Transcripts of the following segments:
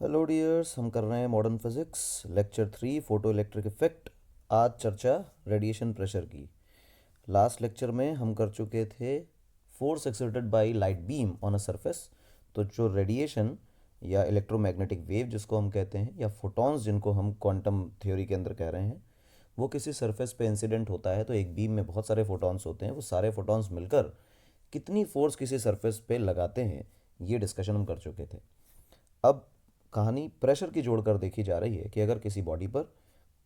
Hello dears, हम कर रहे हैं modern physics lecture 3 photo electric effect. आज चर्चा रेडिएशन प्रेशर की। लास्ट लेक्चर में हम कर चुके थे force exerted by light beam on a surface. तो जो रेडिएशन या इलेक्ट्रोमैग्नेटिक वेव जिसको हम कहते हैं, या फोटॉन्स जिनको हम क्वांटम थ्योरी के अंदर कह रहे हैं, वो किसी सरफेस पे इंसिडेंट होता है तो एक बीम में बहुत सारे फोटॉन्स होते हैं। वो सारे फोटॉन्स मिलकर कितनी फोर्स किसी सरफेस पे लगाते हैं, ये डिस्कशन हम कर चुके थे। अब कहानी प्रेशर की जोड़कर देखी जा रही है कि अगर किसी बॉडी पर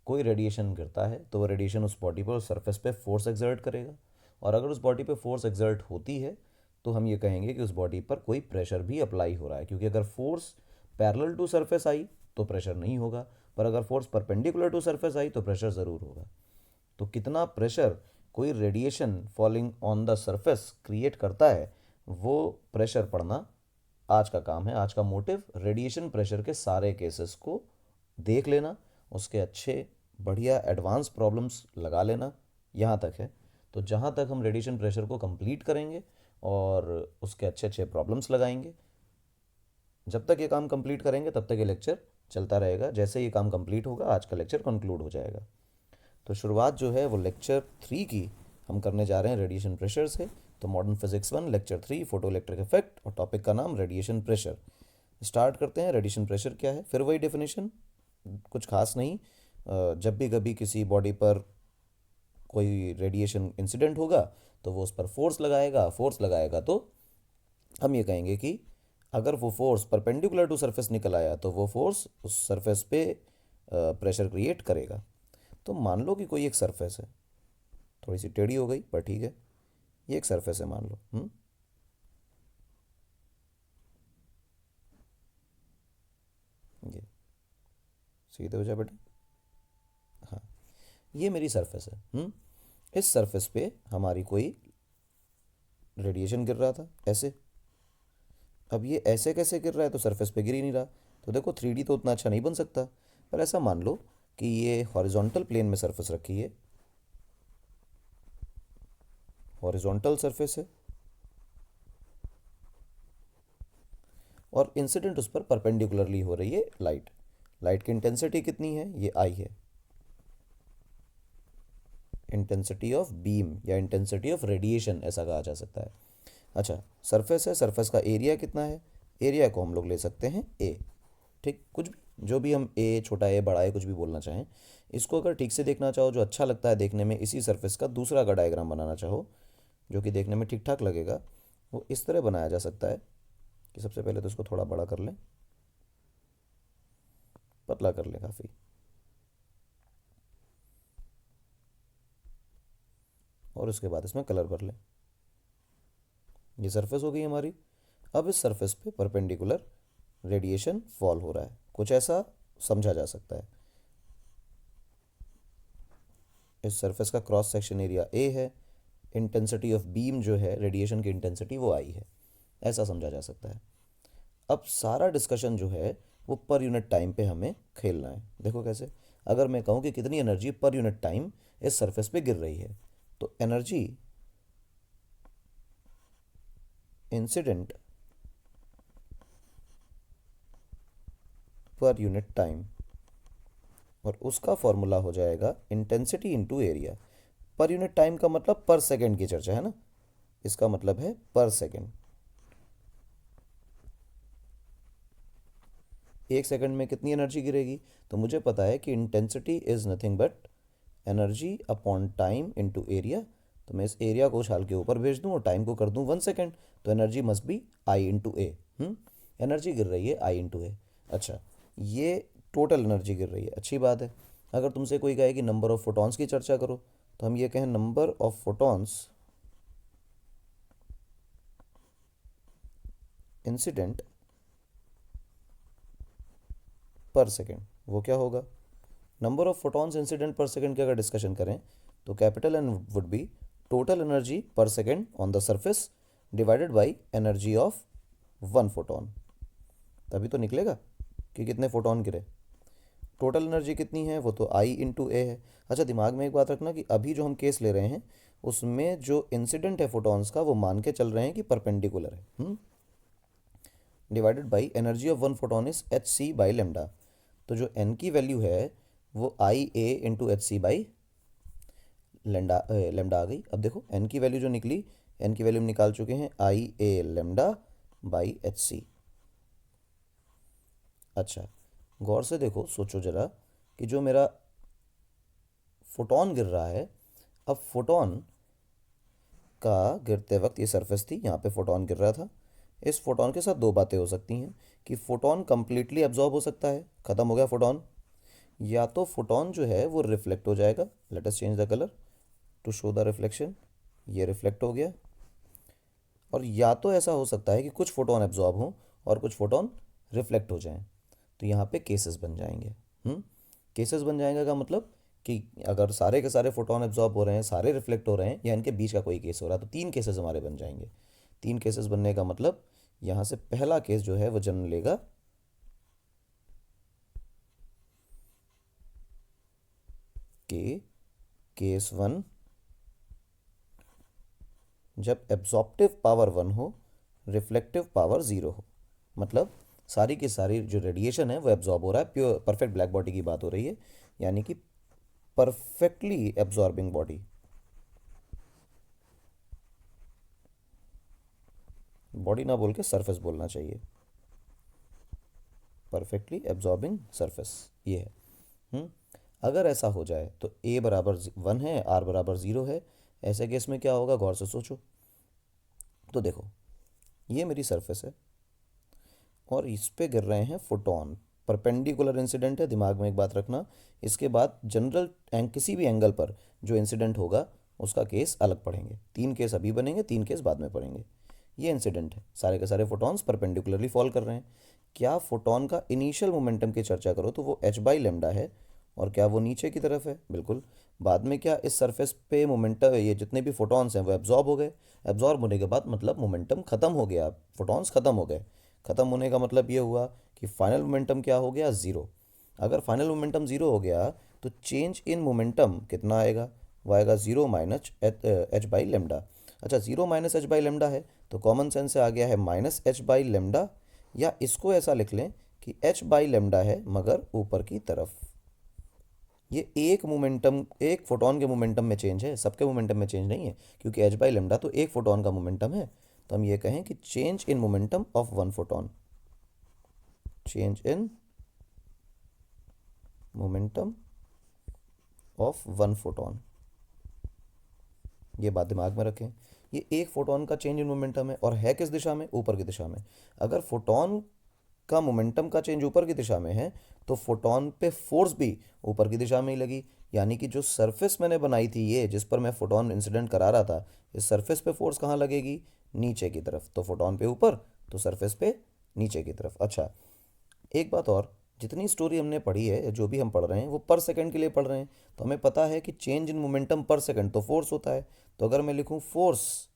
कोई रेडिएशन गिरता है तो वो रेडिएशन उस बॉडी पर, उस सरफेस पे फोर्स एक्सर्ट करेगा। और अगर उस बॉडी पे फोर्स एक्सर्ट होती है तो हम ये कहेंगे कि उस बॉडी पर कोई प्रेशर भी अप्लाई हो रहा है, क्योंकि अगर फोर्स पैरेलल टू सरफेस आई तो प्रेशर नहीं होगा, पर अगर फोर्स परपेंडिकुलर टू सरफेस आई तो प्रेशर ज़रूर होगा। तो कितना प्रेशर कोई radiation falling on the surface create करता है, वो प्रेशर पढ़ना आज का काम है। आज का मोटिव रेडिएशन प्रेशर के सारे केसेस को देख लेना, उसके अच्छे बढ़िया एडवांस प्रॉब्लम्स लगा लेना, यहाँ तक है। तो जहाँ तक हम रेडिएशन प्रेशर को कंप्लीट करेंगे और उसके अच्छे अच्छे प्रॉब्लम्स लगाएंगे, जब तक ये काम कंप्लीट करेंगे तब तक ये लेक्चर चलता रहेगा। जैसे ये काम कंप्लीट होगा आज का लेक्चर कंक्लूड हो जाएगा। तो शुरुआत जो है वो लेक्चर 3 की हम करने जा रहे हैं रेडिएशन प्रेशर से। तो modern physics 1 lecture 3 photo electric effect, और टॉपिक का नाम रेडिएशन प्रेशर। स्टार्ट करते हैं। रेडिएशन प्रेशर क्या है? फिर वही डेफिनेशन, कुछ खास नहीं। जब भी कभी किसी बॉडी पर कोई रेडिएशन इंसिडेंट होगा तो वो उस पर फोर्स लगाएगा तो हम ये कहेंगे कि अगर वो फोर्स परपेंडिकुलर टू सरफेस निकल आया तो वो फोर्स उस सरफेस पे प्रेशर क्रिएट करेगा। तो मान लो कि कोई एक सरफेस है, थोड़ी सी टेढ़ी हो गई पर ठीक है, ये एक सरफेस है मान लो। ये सीधे हो जाए बेटा। हाँ, ये मेरी सरफेस है। इस सरफेस पे हमारी कोई रेडिएशन गिर रहा था ऐसे। अब ये ऐसे कैसे गिर रहा है? तो सरफेस पे गिर ही नहीं रहा। तो देखो 3D तो उतना अच्छा नहीं बन सकता, पर ऐसा मान लो कि ये हॉरिजॉन्टल प्लेन में सरफेस रखी है, हॉरिजॉन्टल सरफेस है, और इंसिडेंट उस पर परपेंडिकुलरली हो रही है लाइट। लाइट की इंटेंसिटी कितनी है? ये आई है, इंटेंसिटी ऑफ बीम या इंटेंसिटी ऑफ रेडिएशन ऐसा कहा जा सकता है। अच्छा, सरफेस है, सरफेस का एरिया कितना है? एरिया को हम लोग ले सकते हैं ए। ठीक, कुछ भी, जो भी हम ए, छोटा ए, बड़ा ए, कुछ भी बोलना चाहें। इसको अगर ठीक से देखना चाहो, जो अच्छा लगता है देखने में, इसी सरफेस का दूसरा अगर डायग्राम बनाना चाहो जो कि देखने में ठीक ठाक लगेगा, वो इस तरह बनाया जा सकता है कि सबसे पहले तो इसको थोड़ा बड़ा कर लें, पतला कर लें काफ़ी, और उसके बाद इसमें कलर भर लें। ये सरफेस हो गई हमारी। अब इस सरफेस पे परपेंडिकुलर रेडिएशन फॉल हो रहा है, कुछ ऐसा समझा जा सकता है। इस सरफेस का क्रॉस सेक्शन एरिया ए है, इंटेंसिटी ऑफ बीम जो है रेडिएशन की इंटेंसिटी वो आई है, ऐसा समझा जा सकता है। अब सारा डिस्कशन जो है वो पर यूनिट टाइम पे हमें खेलना है। देखो कैसे, अगर मैं कहूँ कि कितनी एनर्जी पर यूनिट टाइम इस सरफेस पे गिर रही है, तो एनर्जी इंसिडेंट पर यूनिट टाइम, और उसका फॉर्मूला हो जाएगा इंटेंसिटी इनटू एरिया। पर यूनिट टाइम का मतलब पर सेकंड की चर्चा है ना, इसका मतलब है पर सेकंड। एक सेकंड में कितनी एनर्जी गिरेगी? तो मुझे पता है कि intensity is nothing but energy upon time into area. तो मैं इस एरिया को उछाल के ऊपर भेज दूँ और टाइम को कर दूँ 1 सेकंड, तो energy must be I into A. Energy गिर रही है आई इंटू ए। अच्छा, ये टोटल एनर्जी गिर रही है, अच्छी बात है। अगर तुमसे कोई कहे कि नंबर ऑफ फोटॉन्स की चर्चा करो, तो हम ये कहें number of photons incident per second, वो क्या होगा? Number of photons incident per second की अगर डिस्कशन करें तो capital N would be total energy per second on the surface divided by energy of 1 photon. तभी तो निकलेगा कि कितने फोटोन गिरे। टोटल एनर्जी कितनी है? वो तो आई इंटू ए है। अच्छा, दिमाग में एक बात रखना कि अभी जो हम केस ले रहे हैं उसमें जो इंसिडेंट है फोटॉन्स का, वो मान के चल रहे हैं कि परपेंडिकुलर है। Divided by energy of one photon is H C by lambda. तो जो एन की वैल्यू है वो I A into H C by lambda lambda आ गई। अब देखो एन की वैल्यू जो निकली, एन की वैल्यू हम निकाल चुके हैं I A lambda by H सी। अच्छा, गौर से देखो, सोचो ज़रा कि जो मेरा फोटोन गिर रहा है, अब फोटोन का गिरते वक्त ये सरफेस थी, यहाँ पे फोटोन गिर रहा था। इस फोटोन के साथ दो बातें हो सकती हैं कि फोटोन कंप्लीटली एब्जॉर्ब हो सकता है, ख़त्म हो गया फोटोन, या तो फोटोन जो है वो रिफ्लेक्ट हो जाएगा। Let us change the colour to show the reflection. ये रिफ्लेक्ट हो गया। और या तो ऐसा हो सकता है कि कुछ फोटोन एब्जॉर्ब हों और कुछ फोटोन रिफ्लेक्ट हो जाएं। तो यहाँ पे केसेस बन जाएंगे। केसेस बन जाएंगे का मतलब कि अगर सारे के सारे फोटोन एब्जॉर्ब हो रहे हैं, सारे रिफ्लेक्ट हो रहे हैं, या इनके बीच का कोई केस हो रहा है, तो तीन केसेस हमारे बन जाएंगे। तीन केसेस बनने का मतलब यहाँ से पहला केस जो है वो जन्म लेगा कि केस वन जब एब्जॉर्प्टिव पावर 1 हो, रिफ्लेक्टिव पावर 0 हो। मतलब सारी की सारी जो रेडिएशन है वो एब्जॉर्ब हो रहा है। प्योर परफेक्ट ब्लैक बॉडी की बात हो रही है, यानी कि परफेक्टली एब्जॉर्बिंग बॉडी। बॉडी ना बोल के सरफेस बोलना चाहिए। परफेक्टली एब्जॉर्बिंग सरफेस ये है। अगर ऐसा हो जाए तो ए बराबर 1 है, आर बराबर 0 है। ऐसे केस में क्या होगा, गौर से सोचो। तो देखो, ये मेरी सरफेस है और इस पे गिर रहे हैं फोटोन। परपेंडिकुलर इंसिडेंट है, दिमाग में एक बात रखना। इसके बाद जनरल किसी भी एंगल पर जो इंसिडेंट होगा उसका केस अलग पढ़ेंगे। तीन केस अभी बनेंगे, तीन केस बाद में पढ़ेंगे। ये इंसिडेंट है, सारे के सारे फोटॉन्स परपेंडिकुलरली फॉल कर रहे हैं। क्या फोटोन का इनिशियल मोमेंटम की चर्चा करो तो वो एच बाई लेमडा है, और क्या वो नीचे की तरफ है? बिल्कुल। बाद में क्या इस सरफेस पे मोमेंटम, ये जितने भी फोटॉन्स हैं वो एब्जॉर्ब हो गए। एब्जॉर्ब होने के बाद मतलब मोमेंटम ख़त्म हो गया, फोटॉन्स ख़त्म हो गए। ख़त्म होने का मतलब ये हुआ कि फाइनल मोमेंटम क्या हो गया, ज़ीरो। अगर फाइनल मोमेंटम ज़ीरो हो गया तो चेंज इन मोमेंटम कितना आएगा? वो आएगा zero minus H by lambda. अच्छा, zero minus H by lambda है तो कॉमन सेंस से आ गया है माइनस एच बाई लेमडा, या इसको ऐसा लिख लें कि एच बाई लेमडा है मगर ऊपर की तरफ। ये एक मोमेंटम, एक फोटोन के मोमेंटम में चेंज है, सबके मोमेंटम में चेंज नहीं है, क्योंकि एच बाई लेमडा तो एक फोटोन का मोमेंटम है। तो हम ये कहें कि change in momentum of one photon, change in momentum of one photon. ये बात दिमाग में रखें, ये एक फोटोन का चेंज इन मोमेंटम है, और है किस दिशा में? ऊपर की दिशा में। अगर फोटोन का मोमेंटम का चेंज ऊपर की दिशा में है तो फोटोन पे फोर्स भी ऊपर की दिशा में ही लगी। यानी कि जो सरफेस मैंने बनाई थी, ये जिस पर मैं फोटोन इंसिडेंट करा रहा था, इस सरफेस पे फोर्स कहाँ लगेगी? नीचे की तरफ। तो फोटोन पे ऊपर, तो सरफेस पे नीचे की तरफ। अच्छा, एक बात और, जितनी स्टोरी हमने पढ़ी है, जो भी हम पढ़ रहे हैं, वो पर सेकंड के लिए पढ़ रहे हैं। तो हमें पता है कि चेंज इन मोमेंटम पर सेकंड तो फोर्स होता है। तो अगर मैं लिखूं फोर्स,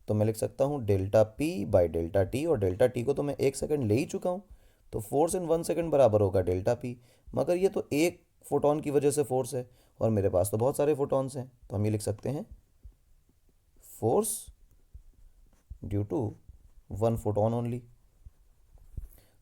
तो मैं लिख सकता हूँ delta P by delta T, और डेल्टा टी को तो मैं एक सेकंड ले ही चुका हूँ। तो फोर्स इन 1 सेकंड बराबर होगा डेल्टा पी। मगर ये तो एक फोटोन की वजह से फोर्स है, और मेरे पास तो बहुत सारे फोटॉन्स हैं, तो हम ये लिख सकते हैं force due to one photon only.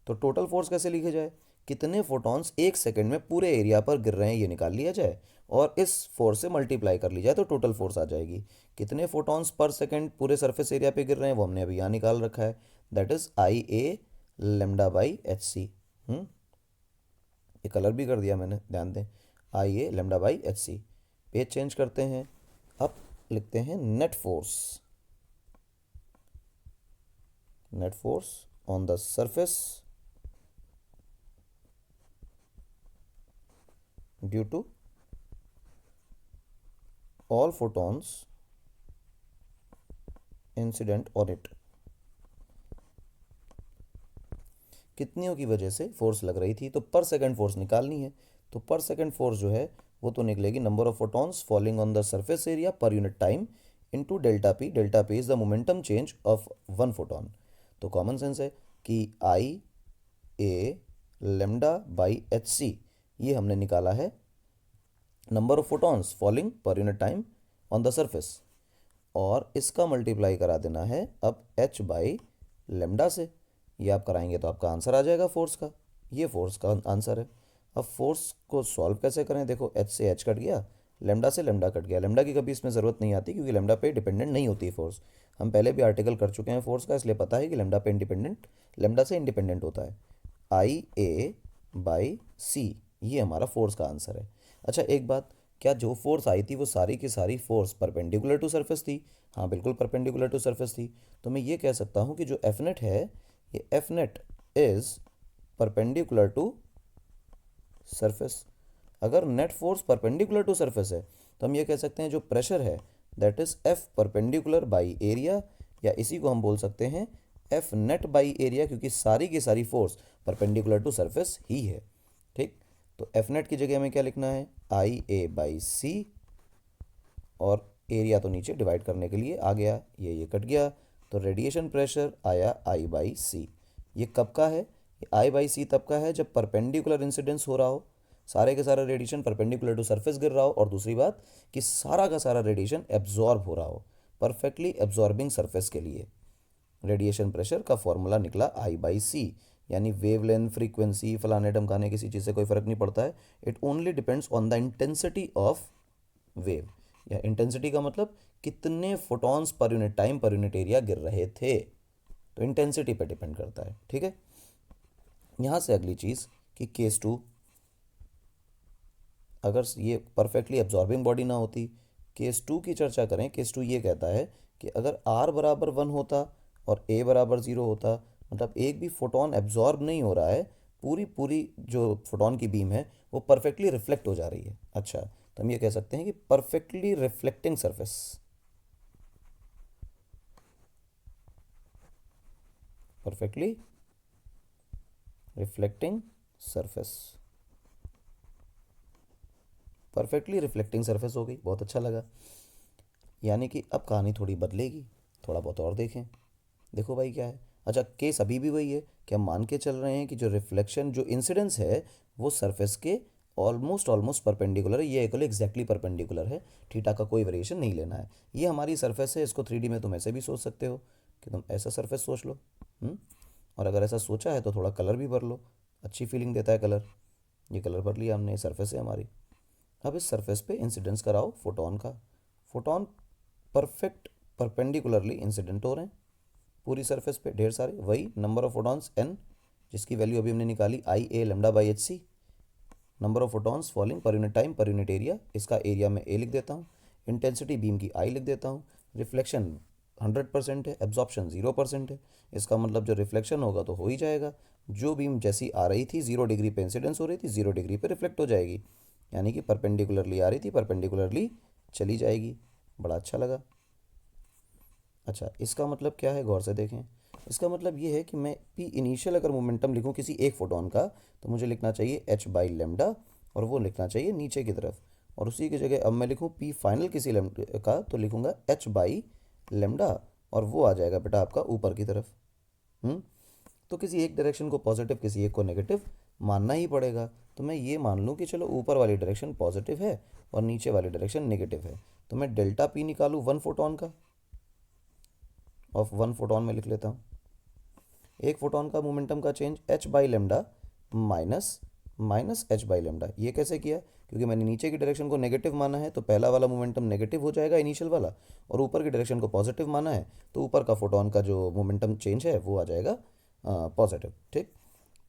तो टोटल फोर्स कैसे लिखे जाए? कितने फोटॉन्स एक सेकंड में पूरे एरिया पर गिर रहे हैं ये निकाल लिया जाए, और इस फोर्स से मल्टीप्लाई कर ली जाए तो टोटल फोर्स आ जाएगी। कितने फोटॉन्स पर सेकंड पूरे सरफेस एरिया पे गिर रहे हैं वो हमने अभी यहाँ निकाल रखा है, that is I A lambda by H C. ये कलर भी कर दिया मैंने, ध्यान दें, I A lambda by H C. Page change करते हैं, अब लिखते हैं net force. Net force on the surface due to all photons incident on it। कितनियों की वजह से फोर्स लग रही थी, तो पर सेकंड फोर्स निकालनी है। तो पर सेकंड फोर्स जो है वो तो निकलेगी number of photons falling on the surface area पर unit time into delta P. Delta P is the momentum change of one photon. तो कॉमन सेंस है कि आई A lambda by H C, ये हमने निकाला है number of photons falling per unit time on the surface, और इसका multiply करा देना है अब एच बाई लेमडा से। ये आप कराएंगे तो आपका आंसर आ जाएगा फोर्स का। ये फोर्स का आंसर है। अब फोर्स को सॉल्व कैसे करें? देखो, एच से एच कट गया, लेमडा से लेमडा कट गया। लेमडा की कभी इसमें ज़रूरत नहीं आती क्योंकि लेमडा पे डिपेंडेंट नहीं होती फोर्स। हम पहले भी आर्टिकल कर चुके हैं फोर्स का, इसलिए पता है कि लेमडा पे इंडिपेंडेंट, लेमडा से इंडिपेंडेंट होता है। आई ए बाई सी, ये हमारा फोर्स का आंसर है। अच्छा एक बात, क्या जो फोर्स आई थी वो सारी की सारी फोर्स परपेंडिकुलर टू सरफेस थी? हाँ बिल्कुल परपेंडिकुलर टू सरफेस थी। तो मैं ये कह सकता हूँ कि जो एफ नेट है, ये F net is perpendicular to surface. अगर net force perpendicular to surface है तो हम ये कह सकते हैं जो प्रेशर है that is F perpendicular by area, या इसी को हम बोल सकते हैं एफ नेट बाई एरिया, क्योंकि सारी की सारी फोर्स परपेंडिकुलर टू सरफेस ही है। ठीक, तो एफ नेट की जगह हमें क्या लिखना है? आई ए बाई सी, और एरिया तो नीचे डिवाइड करने के लिए आ गया, ये कट गया, तो रेडिएशन प्रेशर आया आई बाई सी। ये कब का है? आई बाई सी तब का है जब परपेंडिकुलर इंसिडेंस हो रहा हो, सारे के सारा रेडिएशन परपेंडिकुलर टू सरफेस गिर रहा हो, और दूसरी बात कि सारा का सारा रेडिएशन एब्जॉर्ब हो रहा हो, परफेक्टली एब्जॉर्बिंग सरफेस के लिए। रेडिएशन प्रेशर का फॉर्मूला निकला आई बाई सी, यानी वेवलेंथ, फ्रीक्वेंसी, फलाने ढमकाने किसी चीज़ से कोई फ़र्क नहीं पड़ता है। It only depends on the intensity of wave, या इंटेंसिटी का मतलब कितने photons per unit time per unit area गिर रहे थे, तो इंटेंसिटी पर डिपेंड करता है। ठीक है, यहाँ से अगली चीज़ कि केस टू, अगर ये परफेक्टली एब्जॉर्बिंग बॉडी ना होती, केस टू की चर्चा करें। केस टू ये कहता है कि अगर आर बराबर 1 होता और ए बराबर 0 होता, मतलब एक भी फोटोन एब्जॉर्ब नहीं हो रहा है, पूरी पूरी जो फोटोन की बीम है वो परफेक्टली रिफ्लेक्ट हो जा रही है। अच्छा, तो हम ये कह सकते हैं कि perfectly reflecting surface, perfectly reflecting surface, perfectly reflecting surface हो गई। बहुत अच्छा लगा। यानी कि अब कहानी थोड़ी बदलेगी, थोड़ा बहुत और देखें। देखो भाई क्या है। अच्छा, केस अभी भी वही है कि हम मान के चल रहे हैं कि जो रिफ्लेक्शन, जो इंसिडेंस है वो सरफेस के ऑलमोस्ट ऑलमोस्ट परपेंडिकुलर है, ये इक्वल एग्जैक्टली परपेंडिकुलर है, थीटा का कोई वेरिएशन नहीं लेना है। ये हमारी सरफेस है, इसको 3D में तुम ऐसे भी सोच सकते हो कि तुम ऐसा सरफेस सोच लो। और अगर ऐसा सोचा है तो थोड़ा कलर भी भर लो, अच्छी फीलिंग देता है कलर। ये कलर भर लिया हमने, सरफेस है हमारी। अब इस सरफेस पे इंसिडेंस कराओ फोटोन का। फोटोन परफेक्ट परपेंडिकुलरली इंसिडेंट हो रहे हैं पूरी सरफेस पे, ढेर सारे, वही नंबर ऑफ फोटॉन्स n, जिसकी वैल्यू अभी हमने निकाली I A lambda by H C. Number of photons falling per unit time per unit area, इसका एरिया में ए लिख देता हूँ, इंटेंसिटी बीम की आई लिख देता हूँ, रिफ्लेक्शन 100% है, एब्जॉर्प्शन 0% है। इसका मतलब जो रिफ्लेक्शन होगा तो हो ही जाएगा, जो बीम जैसी आ रही थी 0 डिग्री पे इंसिडेंस हो रही थी, 0 डिग्री पे रिफ्लेक्ट हो जाएगी, यानी कि परपेंडिकुलरली आ रही थी परपेंडिकुलरली चली जाएगी। बड़ा अच्छा लगा। अच्छा, इसका मतलब क्या है, गौर से देखें। इसका मतलब ये है कि मैं पी इनिशियल अगर मोमेंटम लिखूं किसी एक फोटोन का, तो मुझे लिखना चाहिए एच बाई लेमडा, और वो लिखना चाहिए नीचे की तरफ। और उसी की जगह अब मैं लिखूं पी फाइनल किसी लेमडा का, तो लिखूंगा एच बाई लेमडा, और वो आ जाएगा बेटा आपका ऊपर की तरफ। हम्म तो किसी एक डायरेक्शन को पॉजिटिव, किसी एक को नेगेटिव मानना ही पड़ेगा। तो मैं ये मान लूँ कि चलो ऊपर वाली डायरेक्शन पॉजिटिव है और नीचे वाली डायरेक्शन नेगेटिव है, तो मैं डेल्टा पी निकालूँ 1 फोटोन का, ऑफ 1 फोटोन में लिख लेता हूँ। एक फोटोन का मोमेंटम का change H by lambda minus minus H by lambda. ये कैसे किया? क्योंकि मैंने नीचे की डायरेक्शन को नेगेटिव माना है तो पहला वाला मोमेंटम नेगेटिव हो जाएगा इनिशियल वाला, और ऊपर की डायरेक्शन को पॉजिटिव माना है तो ऊपर का फोटोन का जो मोमेंटम चेंज है वो आ जाएगा पॉजिटिव। ठीक,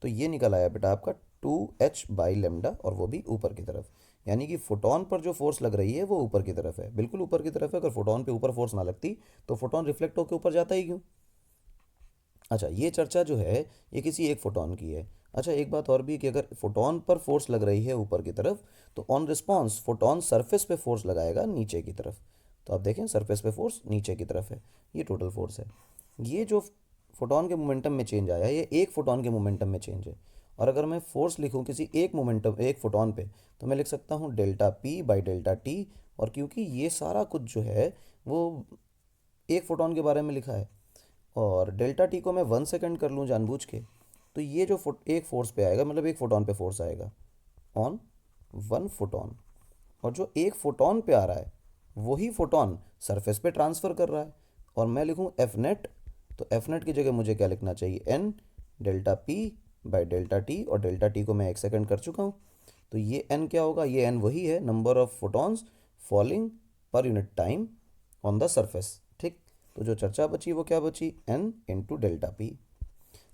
तो ये निकल आया बेटा आपका 2h बाई लेमडा, और वो भी ऊपर की तरफ। यानी कि फोटोन पर जो फोर्स लग रही है वो ऊपर की तरफ है, बिल्कुल ऊपर की तरफ है। अगर फोटोन पे ऊपर फोर्स ना लगती तो फोटोन रिफ्लेक्ट होकर ऊपर जाता ही क्यों? अच्छा, ये चर्चा जो है ये किसी एक फोटोन की है। अच्छा, एक बात और भी कि अगर फोटोन पर फोर्स लग रही है ऊपर की तरफ, तो ऑन रिस्पॉन्स फोटोन सरफेस पे फोर्स लगाएगा नीचे की तरफ। तो आप देखें सरफेस पे फोर्स नीचे की तरफ है, ये टोटल फोर्स है। ये जो फोटोन के मोमेंटम में चेंज आया, ये एक फोटोन के मोमेंटम में चेंज है। और अगर मैं फोर्स लिखूं किसी एक मोमेंटम, एक फोटोन पे, तो मैं लिख सकता हूँ delta P by delta T. और क्योंकि ये सारा कुछ जो है वो एक फोटोन के बारे में लिखा है, और डेल्टा टी को मैं 1 सेकंड कर लूँ जानबूझ के, तो ये जो एक फोर्स पे आएगा, मतलब एक फोटोन पे फोर्स आएगा ऑन 1 फोटोन, और जो एक फोटोन पे आ रहा है वही फोटोन सरफेस पे ट्रांसफ़र कर रहा है। और मैं लिखूँ एफ नेट, तो एफ नेट की जगह मुझे क्या लिखना चाहिए, N delta P by delta T, और डेल्टा टी को मैं 1 सेकंड कर चुका हूँ। तो ये एन क्या होगा, ये एन वही है, number of photons falling per unit time on the surface. ठीक, तो जो चर्चा बची वो क्या बची, एन इंटू डेल्टा पी।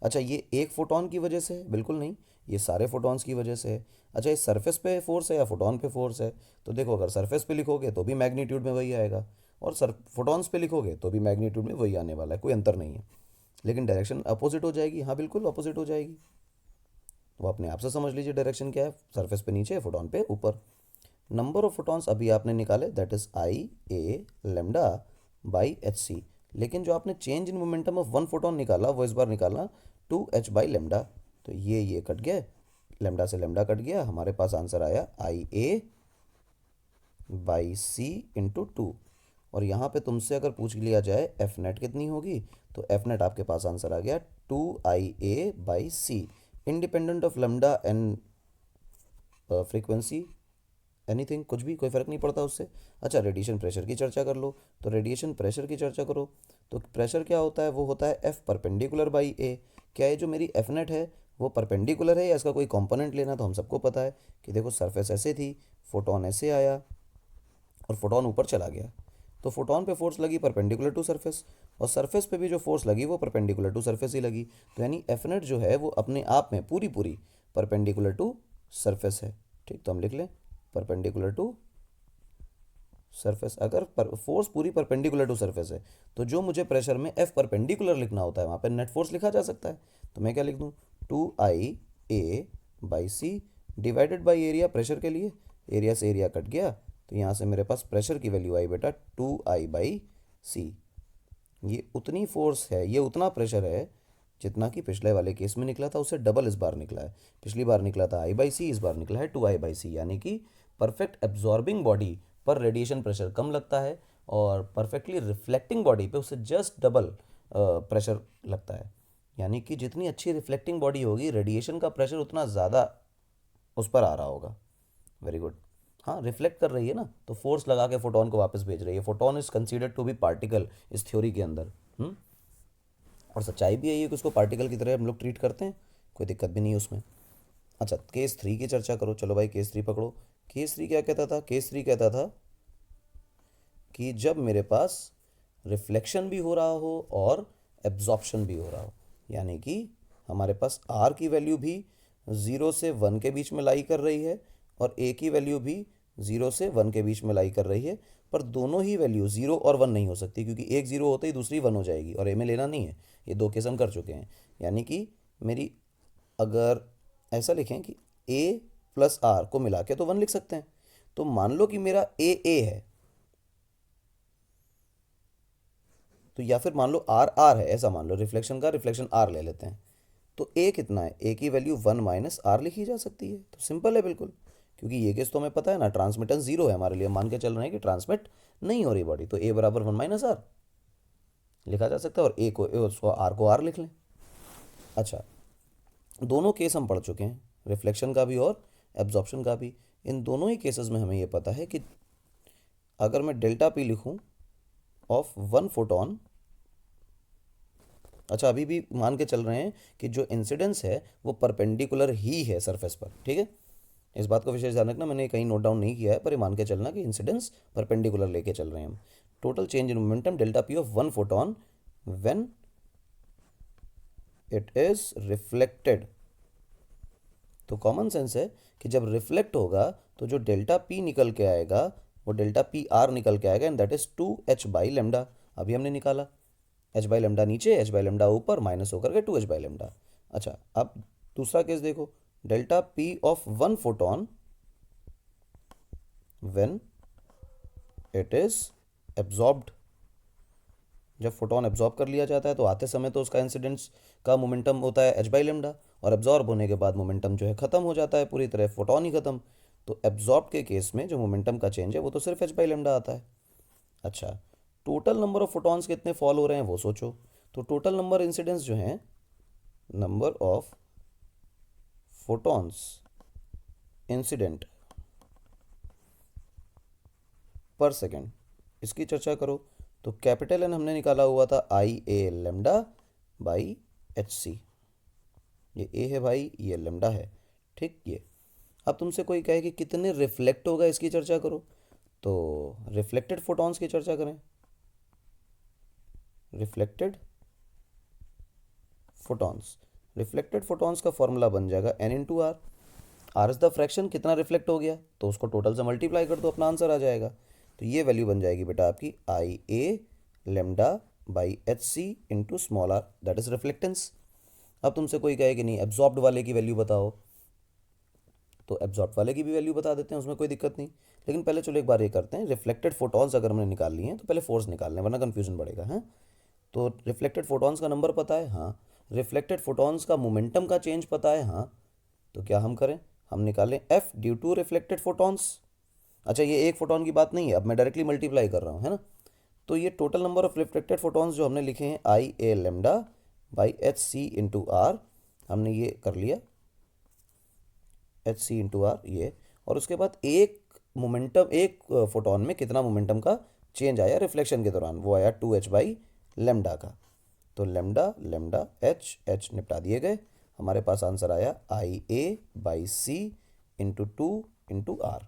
अच्छा, ये एक फोटोन की वजह से है? बिल्कुल नहीं, ये सारे फोटॉन्स की वजह से है। अच्छा, इस सरफेस पे फोर्स है या फोटोन पे फोर्स है? तो देखो, अगर सरफेस पे लिखोगे तो भी मैग्नीट्यूड में वही आएगा, और फोटॉन्स पे लिखोगे तो भी मैग्नीट्यूड में वही आने वाला है, कोई अंतर नहीं है। लेकिन डायरेक्शन अपोजिट हो जाएगी। हाँ बिल्कुल अपोजिट हो जाएगी, वो अपने आप से समझ लीजिए डायरेक्शन क्या है, सरफेस पे नीचे, फोटोन पे ऊपर। नंबर ऑफ फोटॉन्स अभी आपने निकाले, that is I A lambda by H C. लेकिन जो आपने change in momentum of one photon निकाला वो इस बार निकालना 2h बाई लेमडा। तो ये कट गया, लेमडा से लेमडा कट गया, हमारे पास आंसर आया I A by C into to. और यहाँ पे तुमसे अगर पूछ लिया जाए एफ नेट कितनी होगी, तो एफ नेट आपके पास आंसर आ गया 2IA/C, independent of lambda and frequency, anything, कुछ भी, कोई फ़र्क नहीं पड़ता उससे। अच्छा, रेडिएशन प्रेशर की चर्चा कर लो, तो रेडिएशन प्रेशर की चर्चा करो तो प्रेशर क्या होता है, वो होता है एफ परपेंडिकुलर बाई ए। क्या ये जो मेरी एफ नेट है वो परपेंडिकुलर है या इसका कोई कंपोनेंट लेना, तो हम सबको पता है कि देखो सरफेस ऐसे थी, फोटोन ऐसे आया और फोटोन ऊपर चला गया, तो फोटोन पे फोर्स लगी परपेंडिकुलर टू सरफेस, और सरफेस पे भी जो फोर्स लगी वो परपेंडिकुलर टू सरफेस ही लगी। तो यानी एफ नेट जो है वो अपने आप में पूरी पूरी परपेंडिकुलर टू सरफेस है। ठीक, तो हम लिख लें परपेंडिकुलर टू सरफेस। अगर फोर्स पूरी परपेंडिकुलर टू सरफेस है तो जो मुझे प्रेशर में एफ परपेंडिकुलर लिखना होता है वहाँ पर नेट फोर्स लिखा जा सकता है। तो मैं क्या लिख दूँ, 2IA/C divided by area, pressure के लिए एरिया से एरिया कट गया, तो यहाँ से मेरे पास प्रेशर की वैल्यू आई बेटा 2I/C। ये उतनी फोर्स है, ये उतना प्रेशर है जितना कि पिछले वाले केस में निकला था, उससे डबल इस बार निकला है। पिछली बार निकला था I/C, इस बार निकला है 2I/C, यानी कि परफेक्ट एब्जॉर्बिंग बॉडी पर रेडिएशन प्रेशर कम लगता है और परफेक्टली रिफ्लेक्टिंग बॉडी पे उससे जस्ट डबल प्रेशर लगता है। यानी कि जितनी अच्छी रिफ्लेक्टिंग बॉडी होगी, रेडिएशन का प्रेशर उतना ज़्यादा उस पर आ रहा होगा। Very good. हाँ, रिफ्लेक्ट कर रही है ना, तो फोर्स लगा के फोटोन को वापस भेज रही है। Photon is considered to be particle इस थ्योरी के अंदर। और सच्चाई भी है ये कि उसको पार्टिकल की तरह हम लोग ट्रीट करते हैं, कोई दिक्कत भी नहीं है उसमें। अच्छा, केस 3 की चर्चा करो, चलो भाई केस 3 पकड़ो। केस 3 क्या कहता था, केस 3 कहता था कि जब मेरे पास रिफ्लेक्शन भी हो रहा हो और एब्जॉर्प्शन भी हो रहा हो, यानी कि हमारे पास आर की वैल्यू भी 0 से 1 के बीच में लाई कर रही है और ए की वैल्यू भी 0 से 1 के बीच में लाई कर रही है, पर दोनों ही वैल्यू 0 और 1 नहीं हो सकती, क्योंकि एक 0 होते ही दूसरी 1 हो जाएगी, और ए में लेना नहीं है, ये 2 केस हम कर चुके हैं। यानी कि मेरी, अगर ऐसा लिखें कि ए प्लस आर को मिला के तो 1 लिख सकते हैं, तो मान लो कि मेरा ए है, तो या फिर मान लो आर आर है, ऐसा मान लो, रिफ्लेक्शन का रिफ्लेक्शन आर ले लेते हैं, तो ए कितना है, ए की वैल्यू 1 माइनस आर लिखी जा सकती है। तो सिंपल है बिल्कुल, क्योंकि ये केस तो हमें पता है ना, ट्रांसमिटेंस 0 है हमारे लिए, मान के चल रहे हैं कि ट्रांसमिट नहीं हो रही बॉडी, तो ए बराबर 1 माइनस आर लिखा जा सकता है, और ए को उसको आर लिख लें। अच्छा, दोनों केस हम पढ़ चुके हैं, रिफ्लेक्शन का भी और एब्जॉर्प्शन का भी। इन दोनों ही केसेस में हमें ये पता है कि अगर मैं डेल्टा पी लिखूं ऑफ 1 फोटोन, अच्छा अभी भी मान के चल रहे हैं कि जो इंसिडेंस है वो परपेंडिकुलर ही है सरफेस पर, ठीक है, इस बात को विशेष ध्यान रखना, मैंने कहीं नोट डाउन नहीं किया है, पर ये मान के चलना कि इंसिडेंस परपेंडिकुलर लेके चल रहे हैं हम। Total change in momentum delta P of 1 photon when it is reflected. तो कॉमन सेंस है कि जब रिफ्लेक्ट होगा तो जो डेल्टा पी निकल के आएगा वो डेल्टा पी आर निकल के आएगा, एंड दैट इज 2h/λ। अभी हमने निकाला h/λ नीचे, h/λ ऊपर, माइनस होकर के 2h/λ। अच्छा, अब दूसरा केस देखो, delta P of 1 photon when it is absorbed. जब फोटोन एब्जॉर्ब कर लिया जाता है तो आते समय तो उसका इंसिडेंस का मोमेंटम होता है h/λ, और एब्जॉर्ब होने के बाद मोमेंटम जो है ख़त्म हो जाता है पूरी तरह, फोटोन ही ख़त्म। तो एब्जॉर्ब के केस में जो मोमेंटम का चेंज है वो तो सिर्फ h/λ आता है। अच्छा, टोटल नंबर ऑफ फोटॉन्स कितने फॉल हो रहे हैं वो सोचो। तो टोटल नंबर इंसिडेंस जो हैं, number of photons incident per second, इसकी चर्चा करो। तो कैपिटल एन हमने निकाला हुआ था IA λ/HC, ये ए है भाई, ये लेमडा है। ठीक, ये अब तुमसे कोई कहे कि कितने रिफ्लेक्ट होगा इसकी चर्चा करो, तो रिफ्लेक्टेड फोटॉन्स की चर्चा करें। रिफ्लेक्टेड फोटॉन्स का फॉर्मूला बन जाएगा N into R. R is the fraction, कितना रिफ्लेक्ट हो गया तो उसको टोटल से मल्टीप्लाई कर दो, अपना आंसर आ जाएगा। तो ये वैल्यू बन जाएगी बेटा आपकी I A lambda by H C into small R, that is reflectance. अब तुमसे कोई कहे कि नहीं एब्जॉर्ब्ड वाले की वैल्यू बताओ, तो एब्जॉर्ब वाले की भी वैल्यू बता देते हैं, उसमें कोई दिक्कत नहीं। लेकिन पहले चलो एक बार ये करते हैं, रिफ्लेक्टेड फोटॉन्स अगर हमने निकाल लिए हैं तो पहले फोर्स निकालने, वरना कन्फ्यूजन बढ़ेगा। है तो रिफ्लेक्टेड फोटॉन्स का नंबर पता है, हाँ। रिफ्लेक्टेड फोटॉन्स का मोमेंटम का चेंज पता है, हाँ। तो क्या हम करें, हम निकालें F due to reflected photons. अच्छा, ये एक फोटॉन की बात नहीं है, अब मैं डायरेक्टली मल्टीप्लाई कर रहा हूँ, है ना। तो ये total number of reflected photons जो हमने लिखे हैं I A lambda by H C into R, हमने ये कर लिया एच सी इंटू आर ये। और उसके बाद एक मोमेंटम, एक फोटोन में कितना मोमेंटम का चेंज आया रिफ्लेक्शन के दौरान, वो आया 2h बाई लेमडा का। तो लेमडा लेमडा एच एच निपटा दिए गए, हमारे पास आंसर आया I A by C into two into R.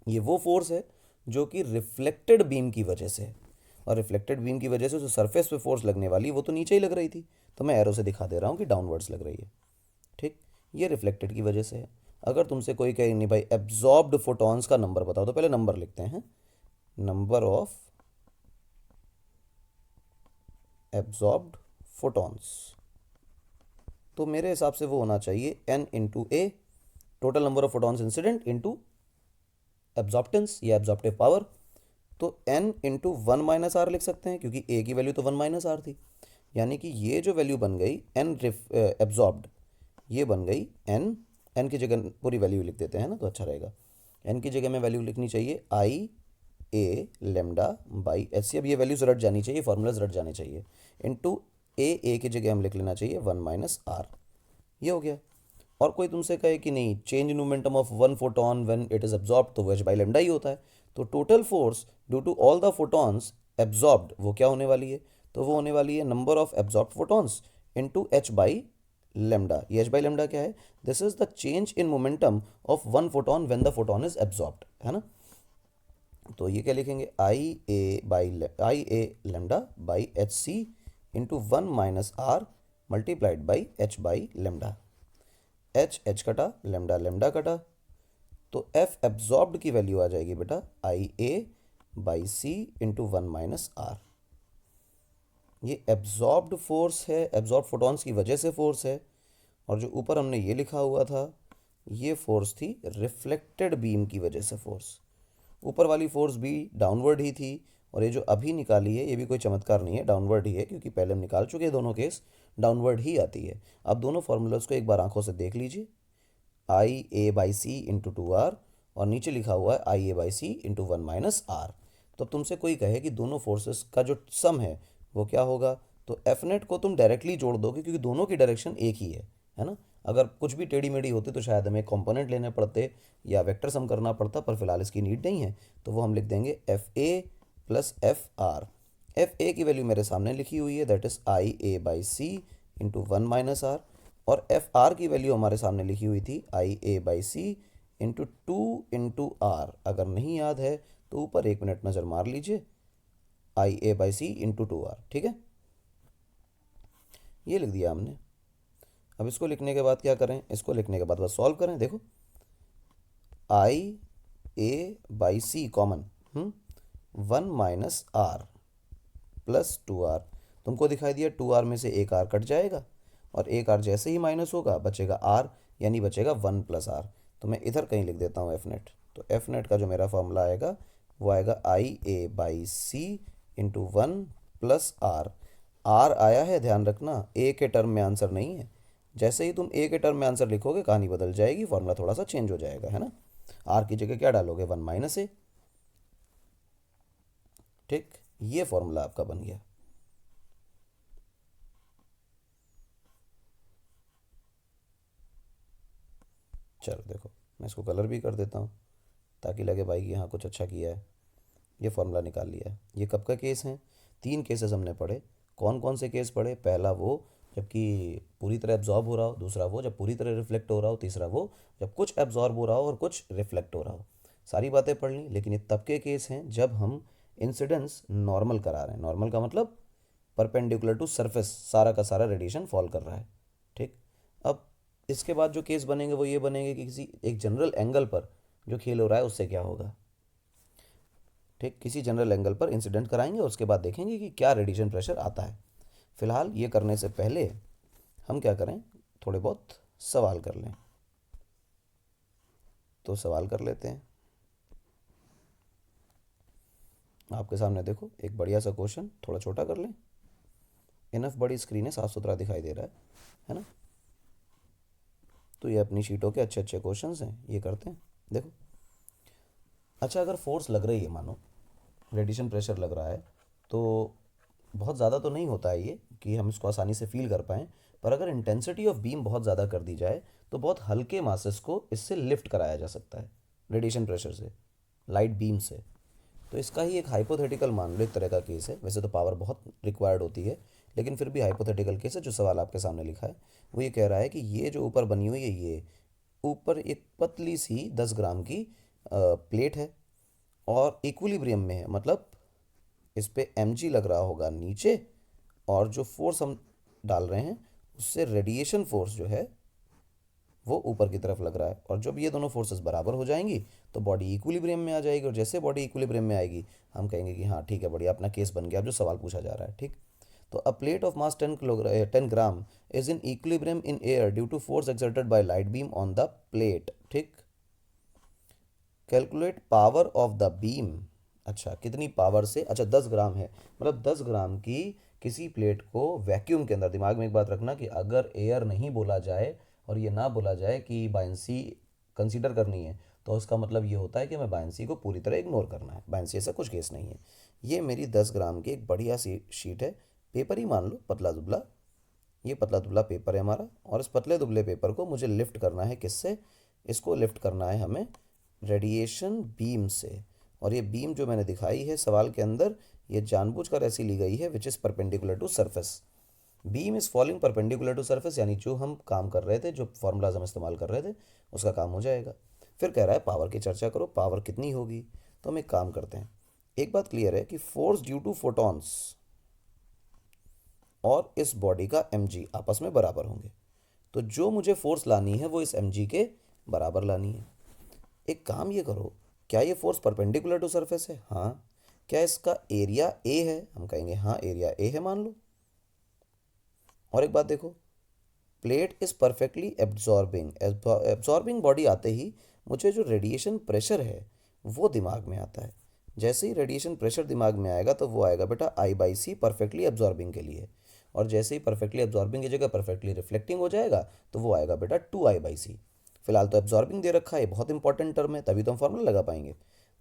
ये वो फोर्स है जो कि रिफ्लेक्टेड बीम की वजह से है, और रिफ्लेक्टेड बीम की वजह से जो सरफेस पे फोर्स लगने वाली वो तो नीचे ही लग रही थी, तो मैं एरो से दिखा दे रहा हूँ कि डाउनवर्ड्स लग रही है। ठीक, ये रिफ्लेक्टेड की वजह से है। अगर तुमसे कोई कहे नहीं भाई एब्जॉर्ब्ड फोटॉन्स का नंबर बताओ, तो पहले नंबर लिखते हैं, नंबर ऑफ एब्जॉर्ब्ड फोटॉन्स। तो मेरे हिसाब से वो होना चाहिए N into A, total number of photons incident into absorptance या एब्जॉर्प्टिव पावर। तो N into one minus R लिख सकते हैं, क्योंकि ए की वैल्यू तो वन माइनस आर थी। यानी कि ये जो वैल्यू बन गई एन एब्जॉर्ब्ड, ये बन गई एन। एन की जगह पूरी वैल्यू लिख देते हैं ना, तो अच्छा रहेगा। एन की जगह में वैल्यू लिखनी चाहिए I A lambda by H सी। अब ये वैल्यूज रट जानी चाहिए, फॉर्मूलाज रट जाने चाहिए। इंटू ए की जगह हम लिख लेना चाहिए वन माइनस आर, ये हो गया। और कोई तुमसे कहे कि नहीं change in momentum of one photon when it is absorbed, तो वो एच बाई लेमडा ही होता है। तो total force due to all the photons absorbed वो क्या होने वाली है, तो वो होने वाली है number of absorbed photons into H by lambda. ये एच बाई लेमडा क्या है, this is the change in momentum of one photon when the photon is absorbed, है ना। तो ये क्या लिखेंगे, I A lambda by H C into one minus R multiplied by H by lambda. H H कटा, lambda lambda कटा, तो F absorbed की वैल्यू आ जाएगी बेटा I A by C into one minus R. ये एब्जॉर्ब्ड फोर्स है, absorb photons की वजह से फोर्स है। और जो ऊपर हमने ये लिखा हुआ था, ये फोर्स थी रिफ्लेक्टेड बीम की वजह से फोर्स। ऊपर वाली फोर्स भी डाउनवर्ड ही थी, और ये जो अभी निकाली है ये भी कोई चमत्कार नहीं है, डाउनवर्ड ही है, क्योंकि पहले हम निकाल चुके हैं दोनों केस, डाउनवर्ड ही आती है। अब दोनों फार्मूलाज को एक बार आंखों से देख लीजिए, I A by C into two R, और नीचे लिखा हुआ है I A by C into one minus R. तो अब तुमसे कोई कहे कि दोनों फोर्सेस का जो सम है वो क्या होगा, तो एफ नेट को तुम डायरेक्टली जोड़ दोगे, क्योंकि दोनों की डायरेक्शन एक ही है ना। अगर कुछ भी टेढ़ी मेढ़ी होती तो शायद हमें कंपोनेंट लेने पड़ते या वेक्टर सम करना पड़ता, पर फिलहाल इसकी नीड नहीं है। तो वो हम लिख देंगे F A plus F R. F A की वैल्यू मेरे सामने लिखी हुई है, that is I A by C into one minus R. और एफ आर की वैल्यू हमारे सामने लिखी हुई थी I A by C into two into R. अगर नहीं याद है तो ऊपर एक मिनट नज़र मार लीजिए, I A by C into two R, ठीक है। ये लिख दिया हमने। अब इसको लिखने के बाद क्या करें, इसको लिखने के बाद बस सॉल्व करें। देखो I A by C common, one minus R plus two R. तुमको दिखाई दिया टू आर में से एक आर कट जाएगा, और एक आर जैसे ही माइनस होगा बचेगा आर, यानी बचेगा वन प्लस आर। तो मैं इधर कहीं लिख देता हूँ एफ नेट। तो एफ नेट का जो मेरा फॉर्मूला आएगा वो आएगा I A by C into one plus R. R आया है, ध्यान रखना, ए के टर्म में आंसर नहीं है। जैसे ही तुम ए के टर्म में आंसर लिखोगे कहानी बदल जाएगी, फॉर्मूला थोड़ा सा चेंज हो जाएगा, है ना। आर की जगह क्या डालोगे, वन माइनस ए। ठीक, ये फॉर्मूला आपका बन गया। चलो देखो, मैं इसको कलर भी कर देता हूँ ताकि लगे भाई कि हाँ कुछ अच्छा किया है। ये फॉर्मूला निकाल लिया है। ये कब का केस है, तीन केसेस हमने पढ़े। कौन कौन से केस पढ़े, पहला वो जबकि पूरी तरह एब्जॉर्ब हो रहा हो, दूसरा वो जब पूरी तरह रिफ्लेक्ट हो रहा हो, तीसरा वो जब कुछ एब्जॉर्ब हो रहा हो और कुछ रिफ्लेक्ट हो रहा हो। सारी बातें पढ़ ली, लेकिन ये तब के केस हैं जब हम इंसिडेंस नॉर्मल करा रहे हैं। नॉर्मल का मतलब परपेंडिकुलर टू सरफेस सारा का सारा रेडिएशन फॉल कर रहा है। ठीक। अब इसके बाद जो केस बनेंगे वो ये बनेंगे कि किसी एक जनरल एंगल पर जो खेल हो रहा है उससे क्या होगा। ठीक, किसी जनरल एंगल पर इंसिडेंट कराएंगे, उसके बाद देखेंगे कि क्या रेडिएशन प्रेशर आता है। फिलहाल ये करने से पहले हम क्या करें, थोड़े बहुत सवाल कर लें। तो सवाल कर लेते हैं। आपके सामने देखो एक बढ़िया सा क्वेश्चन, थोड़ा छोटा कर लें। इनफ बड़ी स्क्रीन है, साफ सुथरा दिखाई दे रहा है ना। तो ये अपनी शीटों के अच्छे अच्छे क्वेश्चंस हैं, ये करते हैं। देखो, अच्छा अगर फोर्स लग रही है, मानो रेडिएशन प्रेशर लग रहा है, तो बहुत ज़्यादा तो नहीं होता है ये कि हम इसको आसानी से फील कर पाएँ। पर अगर इंटेंसिटी ऑफ बीम बहुत ज़्यादा कर दी जाए तो बहुत हल्के मासेस को इससे लिफ्ट कराया जा सकता है, रेडिएशन प्रेशर से, लाइट बीम से। तो इसका ही एक हाइपोथेटिकल मान लो, एक तरह का केस है। वैसे तो पावर बहुत रिक्वायर्ड होती है, लेकिन फिर भी हाइपोथेटिकल केस है। जो सवाल आपके सामने लिखा है वो ये कह रहा है कि ये जो ऊपर बनी हुई है, ये ऊपर एक पतली सी 10 ग्राम की प्लेट है और इक्विलिब्रियम में है, मतलब इस पे mg लग रहा होगा नीचे, और जो फोर्स हम डाल रहे हैं उससे रेडिएशन फोर्स जो है वो ऊपर की तरफ लग रहा है। और जब ये दोनों फोर्सेस बराबर हो जाएंगी तो बॉडी इक्विलिब्रियम में आ जाएगी, और जैसे बॉडी इक्विलिब्रियम में आएगी हम कहेंगे कि हाँ ठीक है, बढ़िया, अपना केस बन गया। अब जो सवाल पूछा जा रहा है, ठीक। तो a plate of mass 10 gram is in equilibrium in air due to force exerted by light beam on the plate. ठीक, calculate power of the beam. अच्छा, कितनी पावर से, अच्छा 10 ग्राम है, मतलब 10 ग्राम की किसी प्लेट को वैक्यूम के अंदर, दिमाग में एक बात रखना कि अगर एयर नहीं बोला जाए और ये ना बोला जाए कि बायंसी कंसीडर करनी है, तो उसका मतलब ये होता है कि हमें बायंसी को पूरी तरह इग्नोर करना है। बायंसी ऐसा कुछ केस नहीं है। ये मेरी 10 ग्राम की एक बढ़िया सी शीट है, पेपर ही मान लो, पतला दुबला। ये पतला दुबला पेपर है हमारा, और इस पतले दुबले पेपर को मुझे लिफ्ट करना है किससे, इसको लिफ्ट करना है हमें रेडिएशन बीम से। और ये बीम जो मैंने दिखाई है सवाल के अंदर, ये जानबूझकर ऐसी ली गई है which is perpendicular to surface. Beam is falling perpendicular to surface, यानी जो हम काम कर रहे थे, जो फॉर्मूलाज हम इस्तेमाल कर रहे थे, उसका काम हो जाएगा। फिर कह रहा है पावर की चर्चा करो, पावर कितनी होगी। तो हम एक काम करते हैं, एक बात क्लियर है कि फोर्स ड्यू टू फोटॉन्स और इस बॉडी का mg आपस में बराबर होंगे। तो जो मुझे फोर्स लानी है वो इस mg के बराबर लानी है। एक काम ये करो, क्या ये फोर्स परपेंडिकुलर टू सरफेस है? हाँ। क्या इसका एरिया ए है? हम कहेंगे हाँ, एरिया ए है, मान लो। और एक बात देखो, plate is perfectly absorbing. Absorbing body आते ही मुझे जो रेडिएशन प्रेशर है वो दिमाग में आता है। जैसे ही रेडिएशन प्रेशर दिमाग में आएगा तो वो आएगा बेटा I/C, परफेक्टली एब्जॉर्बिंग के लिए। और जैसे ही परफेक्टली एब्जॉर्बिंग की जगह परफेक्टली रिफ्लेक्टिंग हो जाएगा तो वो आएगा बेटा 2I/C। फिलहाल तो एब्जॉर्बिंग दे रखा है, बहुत इंपॉर्टेंट टर्म है, तभी तो हम फॉर्मूला लगा पाएंगे।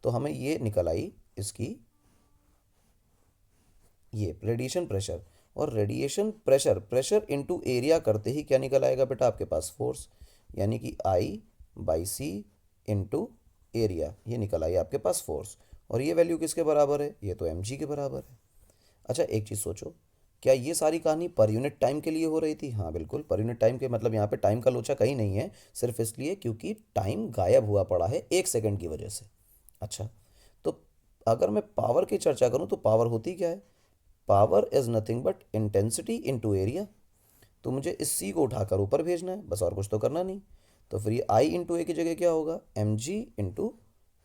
तो हमें ये निकल आई इसकी, ये रेडिएशन प्रेशर। और radiation pressure, pressure into area करते ही क्या निकल आएगा बेटा आपके पास, फोर्स। यानी कि I/C इनटू एरिया, ये निकल आई आपके पास फोर्स। और ये वैल्यू किसके बराबर है? ये तो mg के बराबर है। अच्छा एक चीज़ सोचो, क्या ये सारी कहानी पर यूनिट टाइम के लिए हो रही थी? हाँ बिल्कुल, पर यूनिट टाइम के मतलब यहाँ पे टाइम का लोचा कहीं नहीं है, सिर्फ इसलिए क्योंकि टाइम गायब हुआ पड़ा है 1 सेकंड की वजह से। अच्छा, तो अगर मैं पावर की चर्चा करूँ तो पावर होती क्या है? Power is nothing but intensity into area. तो मुझे इस सी को उठाकर ऊपर भेजना है, बस और कुछ तो करना नहीं। तो फिर ये आई इंटू ए की जगह क्या होगा, mg इंटू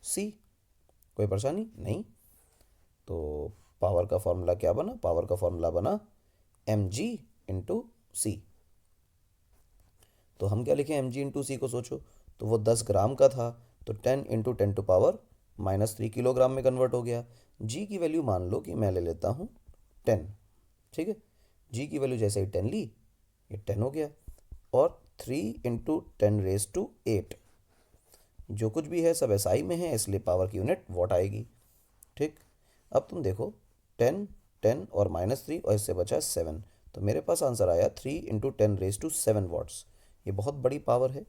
सी। कोई परेशानी नहीं। तो पावर का फॉर्मूला क्या बना? पावर का फॉर्मूला बना mg इंटू सी। तो हम क्या लिखें mg इंटू सी को? सोचो, तो वो 10 ग्राम का था, तो 10 × 10⁻³ किलोग्राम में कन्वर्ट हो गया। g की वैल्यू मान लो कि मैं ले लेता हूँ 10। ठीक है, g की वैल्यू जैसे ही 10 ली, ये 10 हो गया। और 3 × 10⁸ जो कुछ भी है सब SI में है, इसलिए पावर की यूनिट वॉट आएगी। ठीक, अब तुम देखो 10, 10 और -3, और इससे बचा 7। तो मेरे पास आंसर आया 3 × 10⁻⁷ वॉट्स। ये बहुत बड़ी पावर है।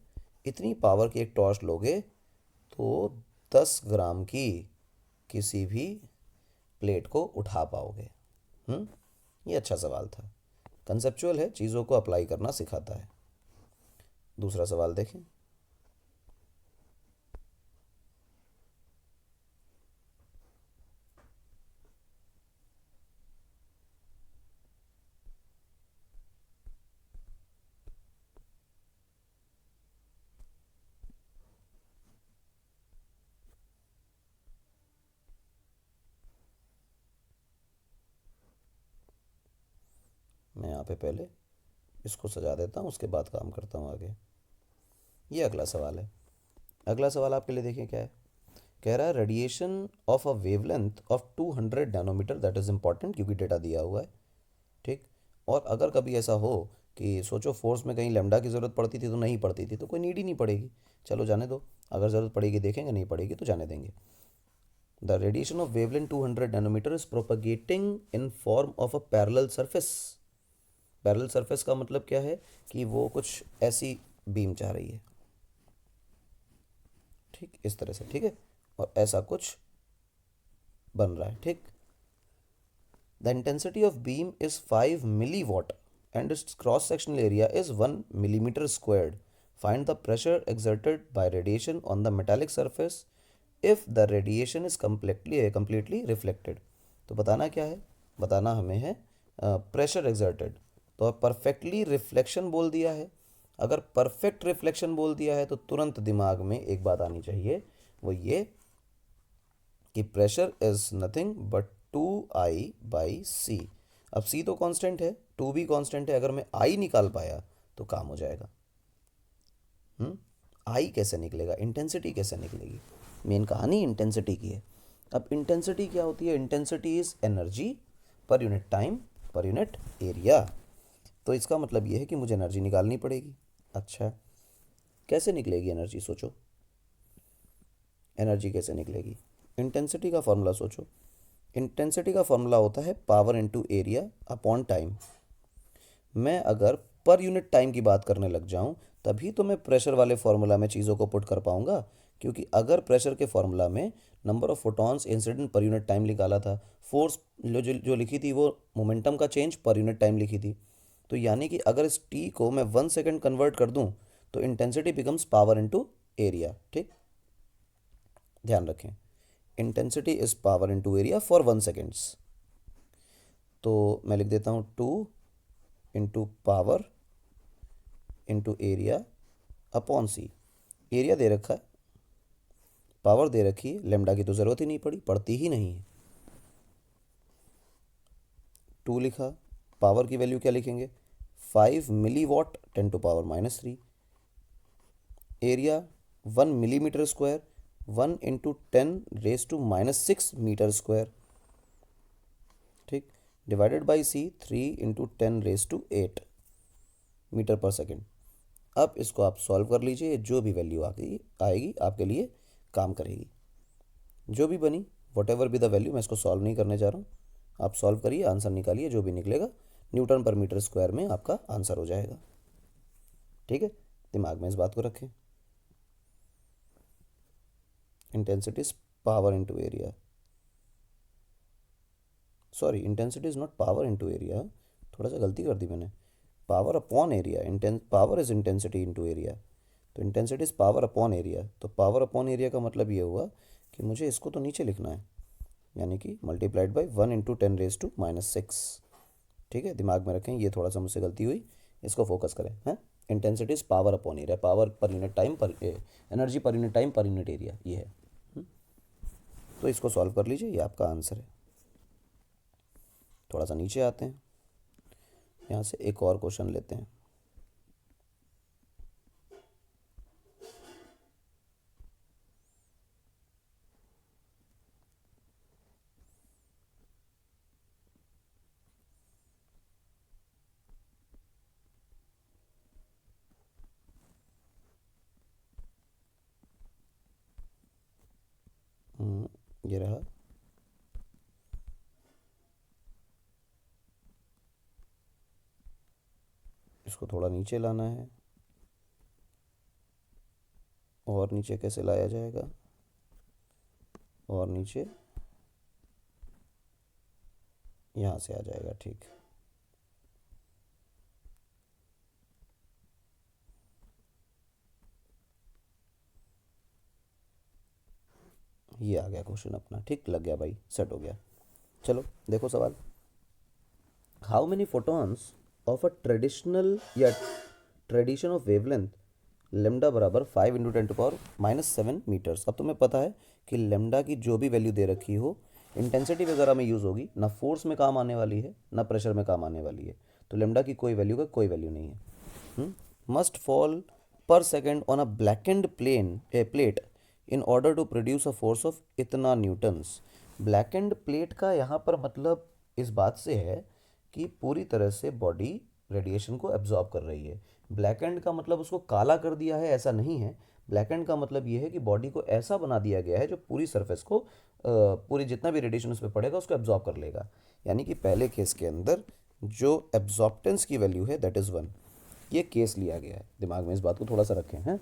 इतनी पावर की एक टॉर्च लोगे तो 10 ग्राम की किसी भी प्लेट को उठा पाओगे। ये अच्छा सवाल था। कंसेप्चुअल है, चीज़ों को अप्लाई करना सिखाता है। दूसरा सवाल देखें। मैं यहाँ पे पहले इसको सजा देता हूँ, उसके बाद काम करता हूँ आगे। ये अगला सवाल है। अगला सवाल आपके लिए देखिए क्या है। कह रहा है radiation of a wavelength of 200 nanometre, that is important क्योंकि डेटा दिया हुआ है। ठीक। और अगर कभी ऐसा हो कि सोचो फोर्स में कहीं लैम्डा की ज़रूरत पड़ती थी तो नहीं पड़ती थी, तो कोई नीड ही नहीं पड़ेगी, चलो जाने दो। अगर ज़रूरत पड़ेगी देखेंगे, नहीं पड़ेगी तो जाने देंगे। The radiation of wavelength 200 nanometre is propagating in form of a parallel surface. Parallel surface का मतलब क्या है कि वो कुछ ऐसी बीम चाह रही है, ठीक, इस तरह से, ठीक है, और ऐसा कुछ बन रहा है, ठीक। The intensity of beam is 5 milliwatt and its cross sectional area is 1 millimeter squared. Find the pressure exerted by radiation on the metallic surface if the radiation is completely reflected. तो बताना क्या है, बताना हमें है प्रेशर एग्जर्टेड। तो perfectly reflection बोल दिया है। अगर परफेक्ट रिफ्लेक्शन बोल दिया है तो तुरंत दिमाग में एक बात आनी चाहिए, वो ये कि pressure is nothing but 2I/c। अब c तो कांस्टेंट है, 2 भी कांस्टेंट है, अगर मैं I निकाल पाया तो काम हो जाएगा। I कैसे निकलेगा, इंटेंसिटी कैसे निकलेगी, मेन कहानी इंटेंसिटी की है। अब इंटेंसिटी क्या होती है, intensity is energy per unit time per unit area. तो इसका मतलब ये है कि मुझे एनर्जी निकालनी पड़ेगी। अच्छा, कैसे निकलेगी एनर्जी, सोचो एनर्जी कैसे निकलेगी। इंटेंसिटी का फॉर्मूला सोचो। इंटेंसिटी का फॉर्मूला होता है power into area upon time. मैं अगर पर यूनिट टाइम की बात करने लग जाऊं तभी तो मैं प्रेशर वाले फॉर्मूला में चीज़ों को पुट कर पाऊंगा, क्योंकि अगर प्रेशर के फॉर्मूला में नंबर ऑफ फोटॉन्स इंसिडेंट पर यूनिट टाइम निकाला था, फोर्स जो लिखी थी वो मोमेंटम का चेंज पर यूनिट टाइम लिखी थी, तो यानी कि अगर इस टी को मैं 1 सेकेंड कन्वर्ट कर दूं तो intensity becomes power into area. ठीक, ध्यान रखें, intensity is power into area for 1 seconds. तो मैं लिख देता हूँ 2 into power into area upon C. Area दे रखा है, पावर दे रखी है, लेमडा की तो ज़रूरत ही नहीं पड़ी, पड़ती ही नहीं है। 2 लिखा, पावर की वैल्यू क्या लिखेंगे, 5 milliwatt 10⁻³ area 1 millimetre square, 1 × 10⁻⁻6 metre square. ठीक, डिवाइडेड बाई सी 3 × 10⁻8 मीटर पर सेकेंड। अब इसको आप सॉल्व कर लीजिए, जो भी वैल्यू आएगी आएगी आपके लिए काम करेगी, जो भी बनी, what ever be the value. मैं इसको सॉल्व नहीं करने जा रहा हूँ, आप सॉल्व करिए, आंसर निकालिए, जो भी निकलेगा न्यूटन पर मीटर स्क्वायर में आपका आंसर हो जाएगा। ठीक है, दिमाग में इस बात को रखें। Intensity is power into area, sorry intensity is not power into area, थोड़ा सा गलती कर दी मैंने, power upon area. Power is intensity into area, तो intensity is power upon area. तो पावर अपॉन एरिया का मतलब ये हुआ कि मुझे इसको तो नीचे लिखना है, यानी कि मल्टीप्लाइड बाई 1 × 10⁻⁶। ठीक है, दिमाग में रखें, ये थोड़ा सा मुझसे गलती हुई, इसको फोकस करें। हैं, intensity is power upon area, power per unit time per energy per unit time per unit area, ये है। तो इसको सॉल्व कर लीजिए, ये आपका आंसर है। थोड़ा सा नीचे आते हैं, यहाँ से एक और क्वेश्चन लेते हैं। ये रहा, इसको थोड़ा नीचे लाना है, और नीचे कैसे लाया जाएगा, और नीचे यहाँ से आ जाएगा। ठीक, ये आ गया क्वेश्चन अपना, ठीक लग गया भाई, सेट हो गया। चलो देखो सवाल। How many photons of a traditional या ट्रेडिशन ऑफ वेवलेंथ लेमडा बराबर 5 × 10⁻⁷ अब तुम्हें पता है कि लेमडा की जो भी वैल्यू दे रखी हो इंटेंसिटी वगैरह में यूज़ होगी, ना फोर्स में काम आने वाली है ना प्रेशर में काम आने वाली है। तो लेमडा की कोई वैल्यू का कोई वैल्यू नहीं है। Must fall per second on a blackened plate in order to produce a force of इतना न्यूटन्स। ब्लैकेंड प्लेट का यहाँ पर मतलब इस बात से है कि पूरी तरह से बॉडी रेडिएशन को एब्जॉर्ब कर रही है। ब्लैक एंड का मतलब उसको काला कर दिया है ऐसा नहीं है। ब्लैक एंड का मतलब ये है कि बॉडी को ऐसा बना दिया गया है जो पूरी सरफेस को पूरी जितना भी रेडिएशन उस पर पड़ेगा उसको एब्जॉर्ब कर लेगा। यानी कि पहले केस के अंदर जो एब्जॉर्प्टेंस की वैल्यू है दैट इज़ 1। ये केस लिया गया है, दिमाग में इस बात को थोड़ा सा रखें हैं।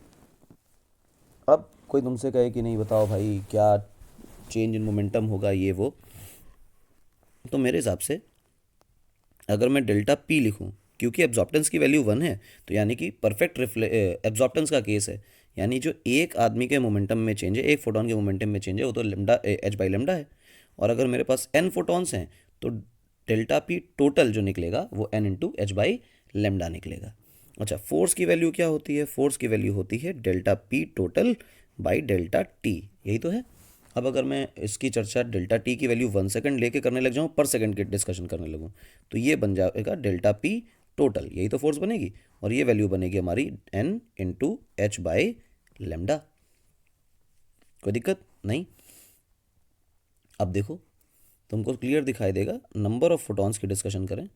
अब कोई तुमसे कहे कि नहीं बताओ भाई क्या चेंज इन मोमेंटम होगा ये वो, तो मेरे हिसाब से अगर मैं डेल्टा पी लिखूं, क्योंकि एब्जॉर्प्टेंस की वैल्यू 1 है तो यानी कि परफेक्ट एब्जॉर्प्टेंस का केस है। यानी जो एक आदमी के मोमेंटम में चेंज है, एक फोटोन के मोमेंटम में चेंज है, वो तो लेमडा एच बाई लेमडा है। और अगर मेरे पास एन फोटॉन्स हैं तो डेल्टा पी टोटल जो निकलेगा वो N into H by lambda निकलेगा। अच्छा, फोर्स की वैल्यू क्या होती है? फोर्स की वैल्यू होती है delta P total by delta T, यही तो है। अब अगर मैं इसकी चर्चा डेल्टा टी की वैल्यू 1 सेकंड लेके करने लग जाऊँ, पर सेकंड की डिस्कशन करने लगूँ, तो ये बन जाएगा डेल्टा पी टोटल, यही तो फोर्स बनेगी। और ये वैल्यू बनेगी हमारी N into H by lambda. कोई दिक्कत नहीं। अब देखो तुमको क्लियर दिखाई देगा, नंबर ऑफ फोटॉन्स की डिस्कशन करें,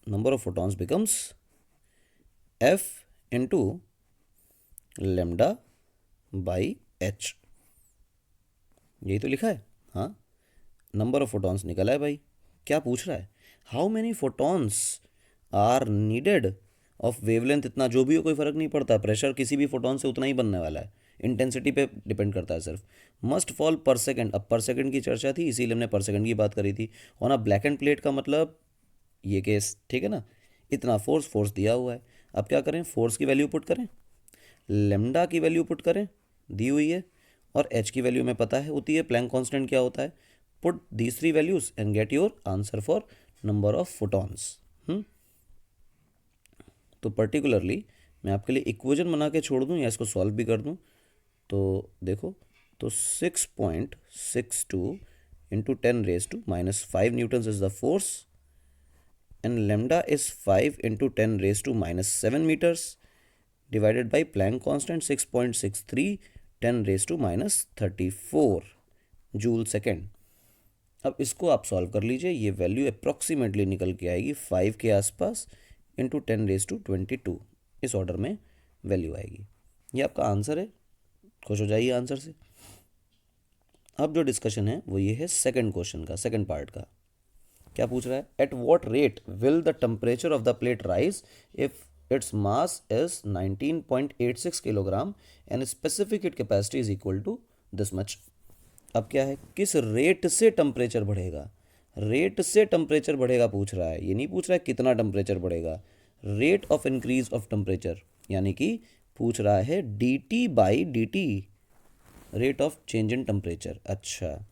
number of photons becomes F into lambda by H, यही तो लिखा है। हाँ, नंबर ऑफ फोटॉन्स निकला है भाई। क्या पूछ रहा है? How many photons are needed of wavelength, इतना जो भी हो कोई फ़र्क नहीं पड़ता, प्रेशर किसी भी फोटॉन से उतना ही बनने वाला है, इंटेंसिटी पे डिपेंड करता है सिर्फ। मस्ट फॉल पर सेकंड, अब पर सेकंड की चर्चा थी इसीलिए हमने पर सेकंड की बात करी थी। On a black end plate का मतलब ये केस, ठीक है ना। इतना फोर्स दिया हुआ है। अब क्या करें? फोर्स की वैल्यू पुट करें, लेमडा की वैल्यू पुट करें, दी हुई है, और एच की वैल्यू में पता है होती है, प्लैंक कांस्टेंट क्या होता है। Put these three values and get your answer for number of photons. तो पर्टिकुलरली मैं आपके लिए इक्वेशन बना के छोड़ दूं या इसको सॉल्व भी कर दूं, तो देखो, तो 6.62 into 10⁻⁻5 newtons is the force and lambda is 5 × 10⁻⁻7 metres divided by Planck constant 6.63 10⁻34 joule second. अब इसको आप सॉल्व कर लीजिए, ये वैल्यू अप्रॉक्सीमेटली निकल के आएगी 5 के आसपास इंटू 10⁻22, इस ऑर्डर में वैल्यू आएगी। ये आपका आंसर है, खुश हो जाइए आंसर से। अब जो डिस्कशन है वो ये है सेकंड क्वेश्चन का, सेकंड पार्ट का। क्या पूछ रहा है? At what rate will the temperature of the plate rise if its mass is 19.86 kilogram and specific heat capacity is equal to this much. अब क्या है, किस रेट से टेम्परेचर बढ़ेगा? रेट से टेम्परेचर बढ़ेगा पूछ रहा है, ये नहीं पूछ रहा है कितना टेम्परेचर बढ़ेगा। Rate of increase of temperature, यानी कि पूछ रहा है D T by D T, rate of change in temperature. अच्छा,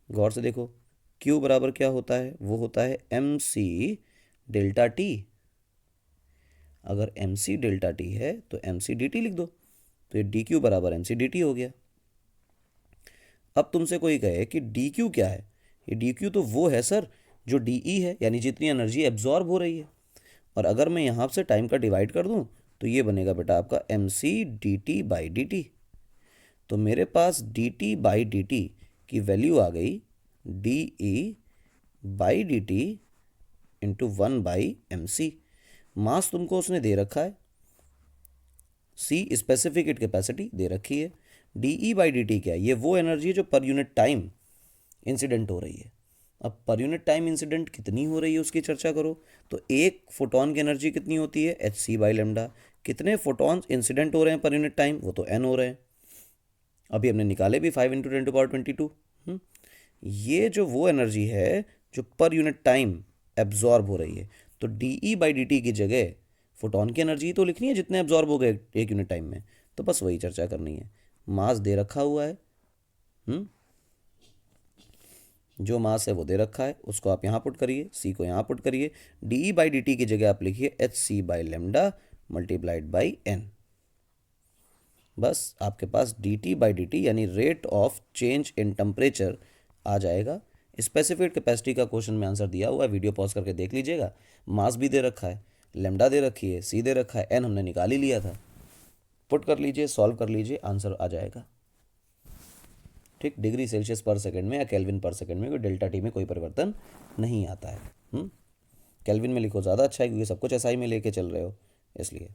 गौर से देखो, Q बराबर क्या होता है? वो होता है एम सी डेल्टा टी। अगर एम सी डेल्टा टी है तो एम सी डी टी लिख दो, तो ये डी क्यू बराबर एम सी डी टी हो गया। अब तुमसे कोई कहे कि डी क्यू क्या है? ये डी क्यू तो वो है सर जो डी ई है, यानी जितनी एनर्जी एब्जॉर्ब हो रही है। और अगर मैं यहाँ से टाइम का डिवाइड कर दूँ तो ये बनेगा बेटा आपका M C D T by D T. तो मेरे पास D T by D T की वैल्यू आ गई D E by D T into 1/mc। Mass तुमको उसने दे रखा है, सी स्पेसिफिक हीट कैपेसिटी दे रखी है, D E by D T क्या है? ये वो एनर्जी है जो पर यूनिट टाइम इंसिडेंट हो रही है। अब पर यूनिट टाइम इंसिडेंट कितनी हो रही है उसकी चर्चा करो, तो एक फोटोन की एनर्जी कितनी होती है? H C by lambda. कितने फोटॉन्स इंसिडेंट हो रहे हैं पर यूनिट टाइम? वो तो एन हो रहे हैं, अभी हमने निकाले भी 5 × 10⁻22। ये जो वो एनर्जी है जो पर यूनिट टाइम एब्जॉर्ब हो रही है, तो D E by D T की जगह फोटोन की एनर्जी तो लिखनी है जितने एब्जॉर्ब हो गए एक यूनिट टाइम में, तो बस वही चर्चा करनी है। मास दे रखा हुआ है, जो मास है वो दे रखा है, उसको आप यहाँ पुट करिए, सी को यहाँ पुट करिए, डी बाई डी टी की जगह आप लिखिए H C by lambda multiplied by N. बस आपके पास D T by D T यानी rate of change in temperature आ जाएगा। स्पेसिफिक कैपेसिटी का क्वेश्चन में आंसर दिया हुआ है, वीडियो पॉज करके देख लीजिएगा। मास भी दे रखा है, लेमडा दे रखी है, सी दे रखा है, एन हमने निकाल ही लिया था। पुट कर लीजिए, सॉल्व कर लीजिए, आंसर आ जाएगा। ठीक, डिग्री सेल्सियस पर सेकंड में या केल्विन पर सेकंड में कोई डेल्टा टी में कोई परिवर्तन नहीं आता है। केल्विन में लिखो ज़्यादा अच्छा है, क्योंकि सब कुछ एसआई में लेके चल रहे हो इसलिए।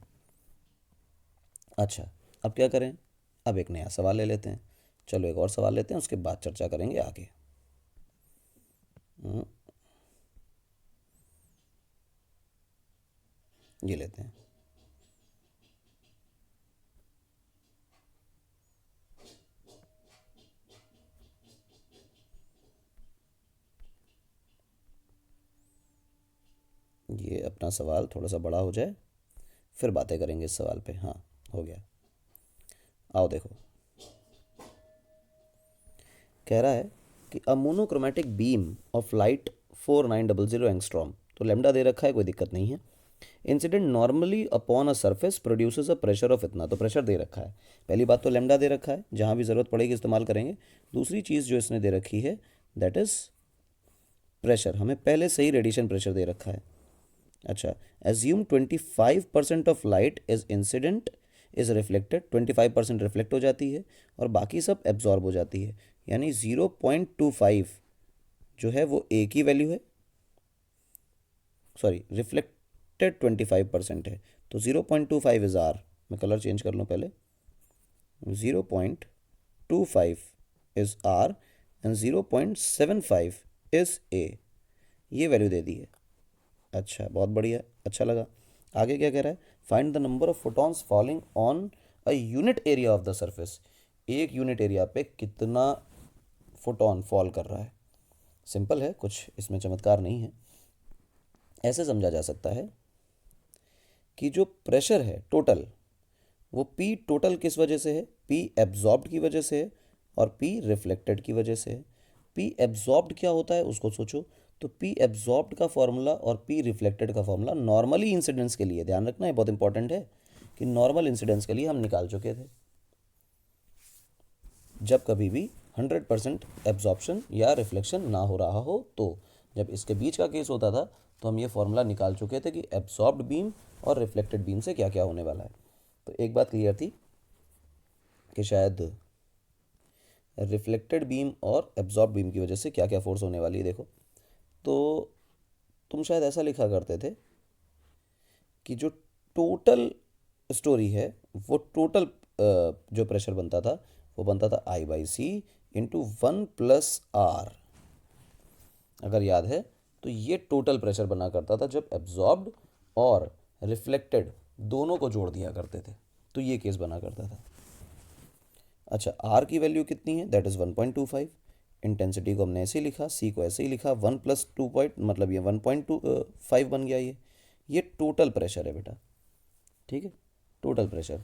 अच्छा, अब क्या करें? अब एक नया सवाल ले लेते हैं। चलो एक और सवाल लेते हैं, उसके बाद चर्चा करेंगे आगे। ये लेते हैं। ये अपना सवाल थोड़ा सा बड़ा हो जाए, फिर बातें करेंगे इस सवाल पे। हाँ, हो गया। आओ देखो, कह रहा है कि a monochromatic beam of light 4900 angstrom, तो लेमडा दे रखा है, कोई दिक्कत नहीं है। Incident normally upon a surface produces a pressure of इतना, तो प्रेशर दे रखा है। पहली बात तो लेमडा दे रखा है, जहाँ भी ज़रूरत पड़ेगी इस्तेमाल करेंगे। दूसरी चीज़ जो इसने दे रखी है दैट इज़ प्रेशर, हमें पहले से ही रेडिएशन प्रेशर दे रखा है। अच्छा, assume 25% of light is incident is reflected, 25% reflect हो जाती है और बाकी सब एब्जॉर्ब हो जाती है, यानी 0.25 जो है वो ए की वैल्यू है, सॉरी रिफ्लेक्टेड 25% है, तो 0.25 इज आर। मैं कलर चेंज कर लूँ पहले, 0.25 is R and 0.75 is A, ये वैल्यू दे दी है। अच्छा, बहुत बढ़िया, अच्छा लगा। आगे क्या कह रहा है? Find the number of photons falling on a unit area of the surface, एक यूनिट एरिया पे कितना फोटॉन फॉल कर रहा है। सिंपल है, कुछ इसमें चमत्कार नहीं है। ऐसे समझा जा सकता है कि जो प्रेशर है टोटल, वो पी टोटल किस वजह से है? पी एब्जॉर्ब्ड की वजह से है और पी रिफ्लेक्टेड की वजह से है। पी एब्जॉर्ब्ड क्या होता है उसको सोचो, तो पी एब्जॉर्ब्ड का फॉर्मूला और पी रिफ्लेक्टेड का फॉर्मूला नॉर्मली इंसिडेंस के लिए, ध्यान रखना है, बहुत इंपॉर्टेंट है कि नॉर्मल इंसिडेंस के लिए हम निकाल चुके थे। जब कभी भी 100% एब्जॉर्प्शन या रिफ्लेक्शन ना हो रहा हो, तो जब इसके बीच का केस होता था तो हम ये फॉर्मूला निकाल चुके थे कि एब्जॉर्ब्ड बीम और रिफ्लेक्टेड बीम से क्या क्या होने वाला है। तो एक बात क्लियर थी कि शायद रिफ्लेक्टेड बीम और एब्जॉर्ब बीम की वजह से क्या क्या फोर्स होने वाली है। देखो, तो तुम शायद ऐसा लिखा करते थे कि जो टोटल स्टोरी है, वो टोटल जो प्रेशर बनता था वो बनता था आई बाई सी इंटू 1+r। अगर याद है तो ये टोटल प्रेशर बना करता था जब एब्जॉर्ब्ड और रिफ्लेक्टेड दोनों को जोड़ दिया करते थे, तो ये केस बना करता था। अच्छा, आर की वैल्यू कितनी है? That is 1.25। इंटेंसिटी को हमने ऐसे ही लिखा, सी को ऐसे ही लिखा, 1+2 पॉइंट मतलब ये 1.25 बन गया। ये टोटल प्रेशर है बेटा, ठीक है, टोटल प्रेशर।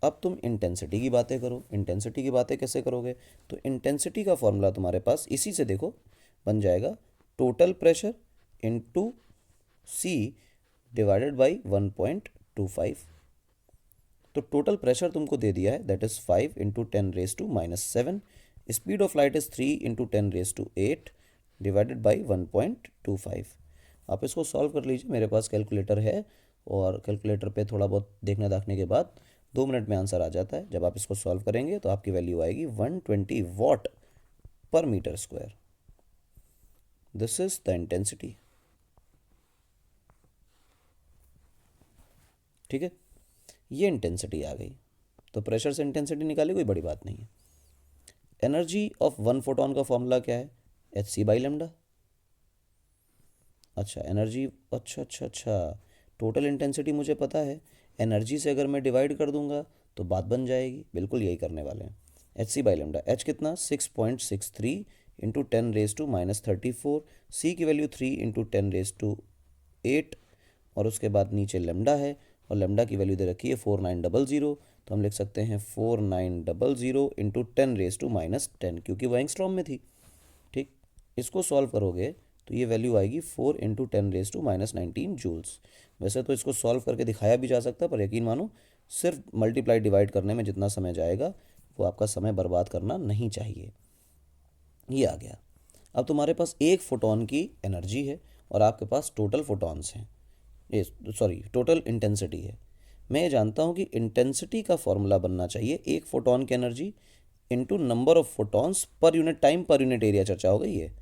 अब तुम इंटेंसिटी की बातें करो। इंटेंसिटी की बातें कैसे करोगे? तो इंटेंसिटी का फॉर्मूला तुम्हारे पास इसी से देखो बन जाएगा, total pressure into C divided by 1.25। तो टोटल प्रेशर तुमको दे दिया है, that is 5 × 10⁻⁷। Speed of light is 3 × 10⁸ divided by 1.25। आप इसको सॉल्व कर लीजिए, मेरे पास कैलकुलेटर है और कैलकुलेटर पे थोड़ा बहुत देखने दाखने के बाद 2 मिनट में आंसर आ जाता है। जब आप इसको सॉल्व करेंगे तो आपकी वैल्यू आएगी 120 वाट पर metre square. This is the intensity, ठीक है, ये इंटेंसिटी आ गई। तो प्रेशर से इंटेंसिटी निकाली, कोई बड़ी बात नहीं है। एनर्जी ऑफ वन फोटोन का फॉर्मूला क्या है? H C by lambda. अच्छा, एनर्जी, अच्छा, टोटल इंटेंसिटी मुझे पता है, एनर्जी से अगर मैं डिवाइड कर दूंगा तो बात बन जाएगी। बिल्कुल यही करने वाले हैं। H C by lambda, H कितना? 6.63 इंटू 10⁻⁻34। सी की वैल्यू 3 × 10⁸ और उसके बाद नीचे लेमडा है और लेमडा की वैल्यू दे रखी है 4900, तो हम लिख सकते हैं 4900 इंटू 10⁻⁻10 क्योंकि वो एंगस्ट्रॉम में थी। ठीक, इसको सॉल्व करोगे तो ये वैल्यू आएगी 4 इंटू 10⁻⁻19 जूल्स। वैसे तो इसको सॉल्व करके दिखाया भी जा सकता है, पर यकीन मानो सिर्फ मल्टीप्लाई डिवाइड करने में जितना समय जाएगा वो आपका समय बर्बाद करना नहीं चाहिए। ये आ गया। अब तुम्हारे पास एक फोटोन की एनर्जी है और आपके पास टोटल फोटॉन्स हैं, ये सॉरी टोटल इंटेंसिटी है। मैं ये जानता हूँ कि इंटेंसिटी का फॉर्मूला बनना चाहिए एक फोटॉन की energy into number of photons per unit time per unit area. चर्चा हो गई है,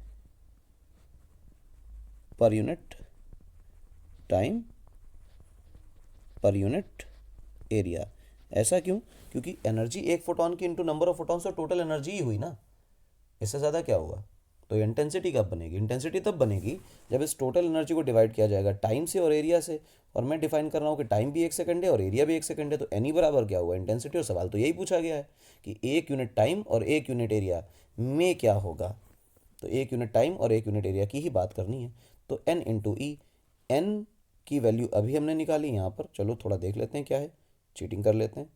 पर unit time per unit area. ऐसा क्यों? क्योंकि एनर्जी एक फोटॉन की इंटू नंबर ऑफ फोटॉन्स, तो टोटल एनर्जी ही हुई ना, इससे ज़्यादा क्या हुआ। तो इंटेंसिटी कब बनेगी? इंटेंसिटी तब बनेगी जब इस टोटल एनर्जी को डिवाइड किया जाएगा टाइम से और एरिया से। और मैं डिफाइन कर रहा हूँ कि टाइम भी 1 सेकंड है और एरिया भी 1 सेकंड है, तो एनी बराबर क्या हुआ? इंटेंसिटी। और सवाल तो यही पूछा गया है कि एक यूनिट टाइम और एक यूनिट एरिया में क्या होगा। तो एक यूनिट टाइम और एक यूनिट एरिया की ही बात करनी है। तो एन इंटू ई, एन की वैल्यू अभी हमने निकाली यहाँ पर, चलो थोड़ा देख लेते हैं क्या है, चीटिंग कर लेते हैं।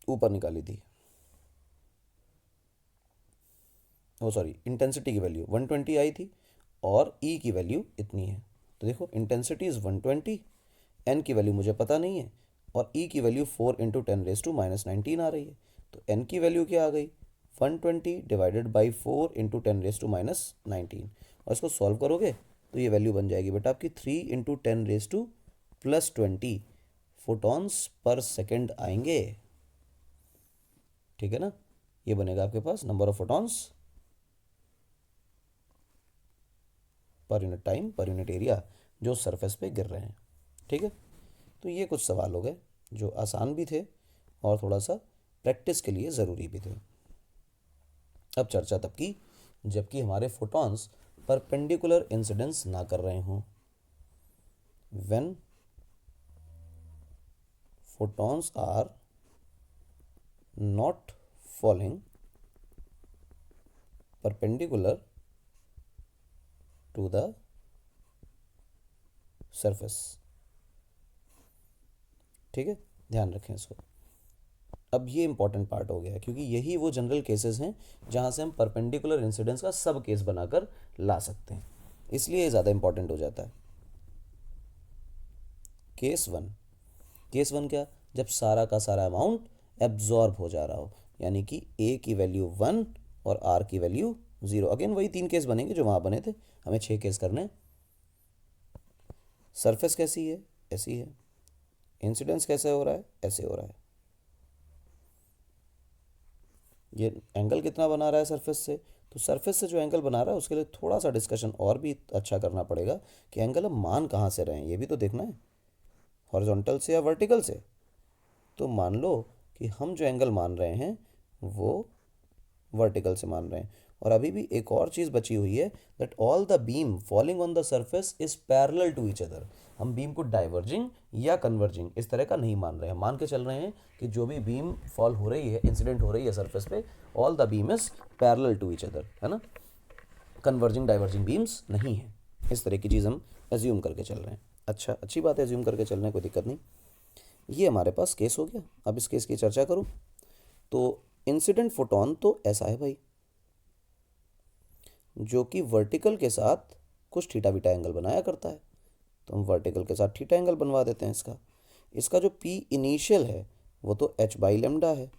ऊपर निकाली थी, ओ सॉरी, इंटेंसिटी की वैल्यू 120 आई थी और ई की वैल्यू इतनी है। तो देखो इंटेंसिटी इज़ 120, एन की वैल्यू मुझे पता नहीं है और ई की वैल्यू 4 इंटू 10⁻⁻19 आ रही है। तो एन की वैल्यू क्या आ गई? 120 डिवाइडेड बाई 4 इंटू 10⁻⁻19। और इसको सॉल्व करोगे तो ये वैल्यू बन जाएगी बेटा आपकी 3 इंटू 10⁻+20 फोटॉन्स पर सेकेंड आएंगे। ठीक है ना, ये बनेगा आपके पास number of photons per unit time per unit area जो सरफेस पे गिर रहे हैं। ठीक है, तो ये कुछ सवाल हो गए जो आसान भी थे और थोड़ा सा प्रैक्टिस के लिए ज़रूरी भी थे। अब चर्चा तब की जबकि हमारे फोटॉन्स परपेंडिकुलर इंसिडेंस ना कर रहे हों। When photons are not falling perpendicular to the surface। ठीक है, ध्यान रखें इसको। अब ये इंपॉर्टेंट पार्ट हो गया क्योंकि यही वो जनरल केसेस हैं जहाँ से हम परपेंडिकुलर इंसिडेंस का सब केस बनाकर ला सकते हैं, इसलिए ये ज़्यादा इंपॉर्टेंट हो जाता है। केस वन, केस वन क्या? जब सारा का सारा अमाउंट एब्जॉर्ब हो जा रहा हो, यानी कि ए की वैल्यू 1 और आर की वैल्यू 0। अगेन वही 3 केस बनेंगे जो वहाँ बने थे, हमें 6 केस करने हैं। सरफेस कैसी है? ऐसी है। इंसिडेंस कैसे हो रहा है? ऐसे हो रहा है। ये एंगल कितना बना रहा है सरफेस से? तो सरफेस से जो एंगल बना रहा है उसके लिए थोड़ा सा डिस्कशन और भी अच्छा करना पड़ेगा कि एंगल हम मान कहाँ से रहे हैं, ये भी तो देखना है, हॉरिजॉन्टल से या वर्टिकल से। तो मान लो कि हम जो एंगल मान रहे हैं वो वर्टिकल से मान रहे हैं। और अभी भी एक और चीज़ बची हुई है, that all the beam falling on the surface is parallel to each other. हम बीम को डाइवर्जिंग या कन्वर्जिंग इस तरह का नहीं मान रहे हैं, मान के चल रहे हैं कि जो भी बीम फॉल हो रही है, इंसिडेंट हो रही है सरफेस पे, all the beam is parallel to each other, है ना। कन्वर्जिंग डाइवर्जिंग बीम्स नहीं है, इस तरह की चीज़ हम एज्यूम करके चल रहे हैं। अच्छा, अच्छी बात है, एज्यूम करके चल रहे हैं, कोई दिक्कत नहीं। ये हमारे पास केस हो गया। अब इस केस की चर्चा करूं तो इंसिडेंट फोटोन तो ऐसा है भाई, जो कि वर्टिकल के साथ कुछ थीटा बीटा एंगल बनाया करता है। तो हम वर्टिकल के साथ थीटा एंगल बनवा देते हैं इसका। इसका जो पी इनिशियल है वो तो एच बाई लेमडा है,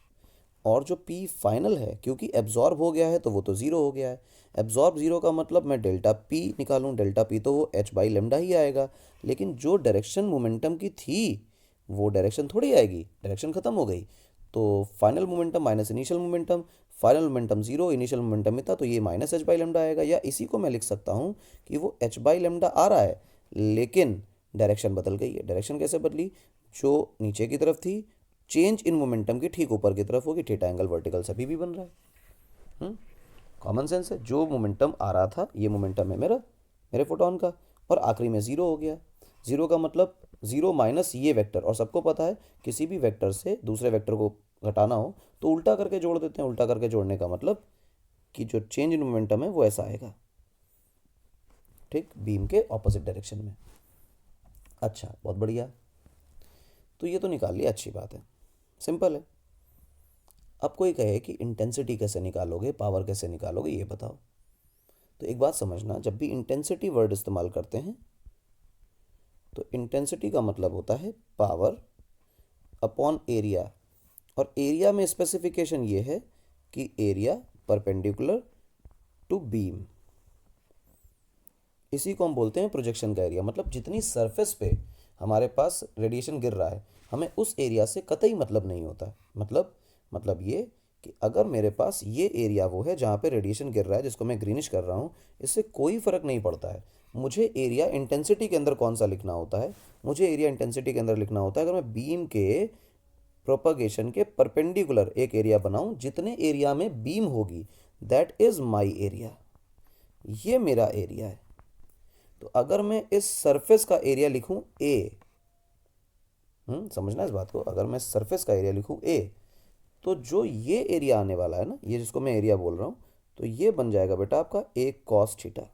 और जो पी फाइनल है क्योंकि एब्जॉर्ब हो गया है तो वो तो ज़ीरो हो गया है। एब्जॉर्ब ज़ीरो का मतलब मैं डेल्टा पी निकालूं, डेल्टा पी तो वो एच बाई लेमडा ही आएगा। लेकिन जो डायरेक्शन मोमेंटम की थी वो डायरेक्शन थोड़ी आएगी, डायरेक्शन ख़त्म हो गई। तो final momentum minus initial momentum, final momentum zero, initial momentum में था, तो ये माइनस एच बाई लेमडा आएगा। या इसी को मैं लिख सकता हूँ कि वो एच बाई लेमडा आ रहा है लेकिन डायरेक्शन बदल गई है। डायरेक्शन कैसे बदली? जो नीचे की तरफ थी, चेंज इन मोमेंटम की ठीक ऊपर की तरफ होगी, थीटा एंगल वर्टिकल से अभी भी बन रहा है। कॉमन सेंस है, जो मोमेंटम आ रहा था ये मोमेंटम है मेरे फोटोन का, और आखिरी में ज़ीरो हो गया। ज़ीरो का मतलब ज़ीरो माइनस ये वेक्टर, और सबको पता है किसी भी वेक्टर से दूसरे वेक्टर को घटाना हो तो उल्टा करके जोड़ देते हैं। उल्टा करके जोड़ने का मतलब कि जो चेंज इन मोमेंटम है वो ऐसा आएगा, ठीक, बीम के ऑपोजिट डायरेक्शन में। अच्छा, बहुत बढ़िया। तो ये तो निकाल लिया, अच्छी बात है, सिंपल है। अब कोई कहे कि इंटेंसिटी कैसे निकालोगे, पावर कैसे निकालोगे, ये बताओ। तो एक बात समझना, जब भी इंटेंसिटी वर्ड इस्तेमाल करते हैं तो इंटेंसिटी का मतलब होता है पावर अपॉन एरिया, और एरिया में स्पेसिफिकेशन ये है कि एरिया परपेंडिकुलर टू बीम। इसी को हम बोलते हैं प्रोजेक्शन का एरिया। मतलब जितनी सरफेस पे हमारे पास रेडिएशन गिर रहा है, हमें उस एरिया से कतई मतलब नहीं होता। मतलब ये कि अगर मेरे पास ये एरिया वो है जहाँ पे रेडिएशन गिर रहा है, जिसको मैं ग्रीनिश कर रहा हूँ, इससे कोई फ़र्क नहीं पड़ता है। मुझे एरिया इंटेंसिटी के अंदर कौन सा लिखना होता है, मुझे एरिया इंटेंसिटी के अंदर लिखना होता है अगर मैं बीम के प्रोपगेशन के परपेंडिकुलर एक एरिया बनाऊं, जितने एरिया में बीम होगी, दैट इज़ माई एरिया, ये मेरा एरिया है। तो अगर मैं इस सरफेस का एरिया लिखूं ए, समझना इस बात को, अगर मैं सरफेस का एरिया लिखूं ए, तो जो ये एरिया आने वाला है ना, ये जिसको मैं एरिया बोल रहा हूं, तो ये बन जाएगा बेटा आपका ए कॉस थीटा।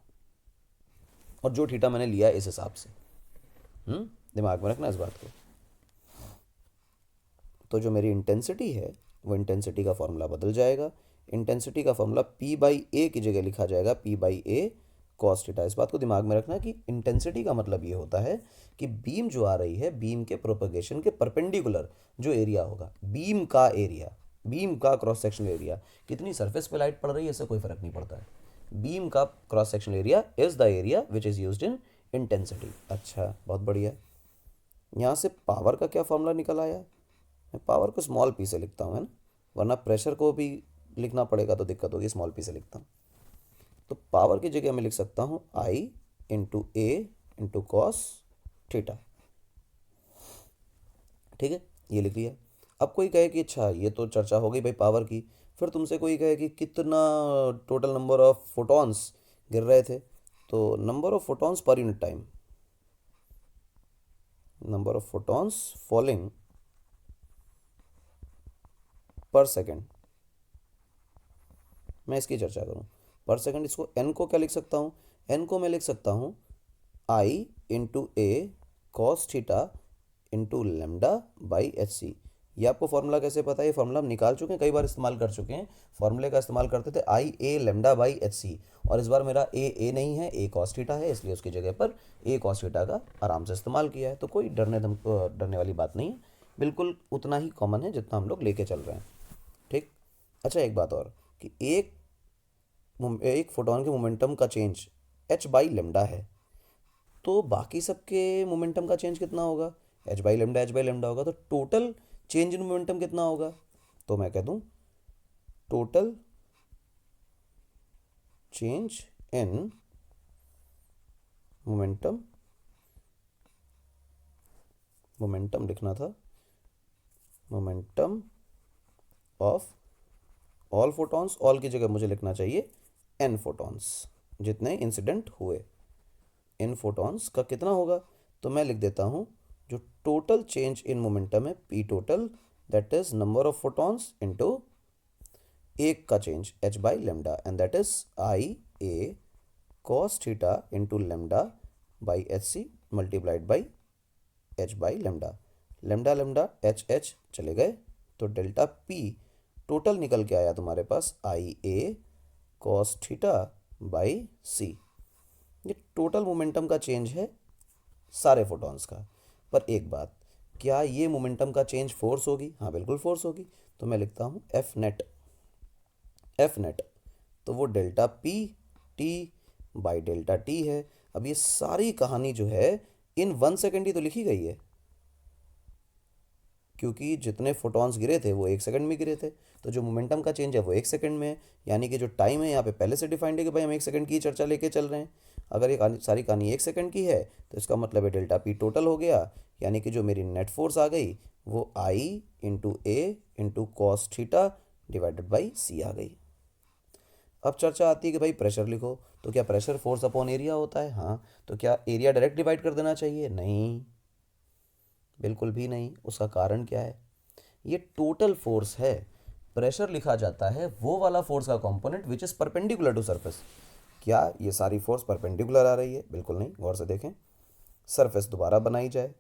और जो थीटा मैंने लिया है इस हिसाब से, दिमाग में रखना इस बात को। तो जो मेरी इंटेंसिटी है वो इंटेंसिटी का फॉर्मूला बदल जाएगा। इंटेंसिटी का फॉर्मूला पी बाई ए की जगह लिखा जाएगा P by A cos theta. इस बात को दिमाग में रखना कि इंटेंसिटी का मतलब ये होता है कि बीम जो आ रही है, बीम के प्रोपगेशन के परपेंडिकुलर जो एरिया होगा, बीम का एरिया, बीम का क्रॉस सेक्शनल एरिया, कितनी सरफेस पे लाइट पड़ रही है इससे कोई फर्क नहीं पड़ता है। बीम का cross sectional area is the area which is used in intensity. अच्छा, बहुत बढ़िया। यहाँ से पावर का क्या फॉर्मूला निकल आया? मैं पावर को स्मॉल पी से लिखता हूँ, है ना, वरना प्रेशर को भी लिखना पड़ेगा तो दिक्कत होगी। स्मॉल पी से लिखता हूँ, तो पावर की जगह मैं लिख सकता हूँ आई into A into cos theta. ठीक है, ये लिख लिया। अब कोई कहे कि अच्छा ये तो चर्चा हो गई भाई पावर की, फिर तुमसे कोई कहे कि कितना टोटल नंबर ऑफ फोटॉन्स गिर रहे थे, तो number of photons per unit time, number of photons falling पर सेकेंड, मैं इसकी चर्चा करूं पर सेकेंड। इसको एन को क्या लिख सकता हूं? एन को मैं लिख सकता हूं I into A cos theta into lambda by H C. ये आपको फॉर्मूला कैसे पता है? ये फॉर्मूला हम निकाल चुके हैं, कई बार इस्तेमाल कर चुके हैं। फॉर्मूले का इस्तेमाल करते थे आई A lambda by H C, और इस बार मेरा ए नहीं है, ए कॉस थीटा है, इसलिए उसकी जगह पर ए कॉस थीटा का आराम से इस्तेमाल किया है। तो कोई डरने वाली बात नहीं है, बिल्कुल उतना ही कॉमन है जितना हम लोग लेके चल रहे हैं। ठीक। अच्छा, एक बात और कि एक फोटोन के मोमेंटम का चेंज एच बाई लेमडा है, तो बाकी सबके मोमेंटम का चेंज कितना होगा? एच बाई लेमडा होगा। तो टोटल चेंज इन मोमेंटम कितना होगा? तो मैं कह दूं total change in momentum, momentum लिखना था, momentum of all photons, all की जगह मुझे लिखना चाहिए एन फोटॉन्स, जितने इंसिडेंट हुए इन फोटॉन्स का कितना होगा? तो मैं लिख देता हूँ जो टोटल चेंज इन मोमेंटम है P total, that is number of photons into एक का change H by lambda, and that is I A cos theta into lambda by H C multiplied by H by lambda. Lambda lambda H H चले गए, तो delta P total निकल के आया तुम्हारे पास आई ए cos theta by सी। ये total momentum का change है सारे फोटॉन्स का। पर एक बात, क्या ये मोमेंटम का चेंज फोर्स होगी? हाँ, बिल्कुल फोर्स होगी। तो मैं लिखता हूँ एफ नेट, एफ नेट, तो वो delta P T by delta T है। अब ये सारी कहानी जो है इन 1 सेकेंड ही तो लिखी गई है, क्योंकि जितने फोटॉन्स गिरे थे वो 1 सेकंड में गिरे थे, तो जो मोमेंटम का चेंज है वो 1 सेकंड में है। यानी कि जो टाइम है यहाँ पे पहले से डिफाइंड है कि भाई हम 1 सेकंड की चर्चा लेके चल रहे हैं। अगर ये सारी कहानी 1 सेकंड की है तो इसका मतलब है डेल्टा पी टोटल हो गया, यानी कि जो मेरी नेट फोर्स आ गई वो I into A into cos theta divided by C आ गई। अब चर्चा आती है कि भाई प्रेशर लिखो, तो क्या प्रेशर फोर्स अपॉन एरिया होता है? हाँ। तो क्या एरिया डायरेक्ट डिवाइड कर देना चाहिए? नहीं, बिल्कुल भी नहीं। उसका कारण क्या है? ये टोटल फोर्स है। प्रेशर लिखा जाता है वो वाला फोर्स का component which is perpendicular to surface. क्या ये सारी फोर्स परपेंडिकुलर आ रही है? बिल्कुल नहीं। गौर से देखें, सरफेस दोबारा बनाई जाए,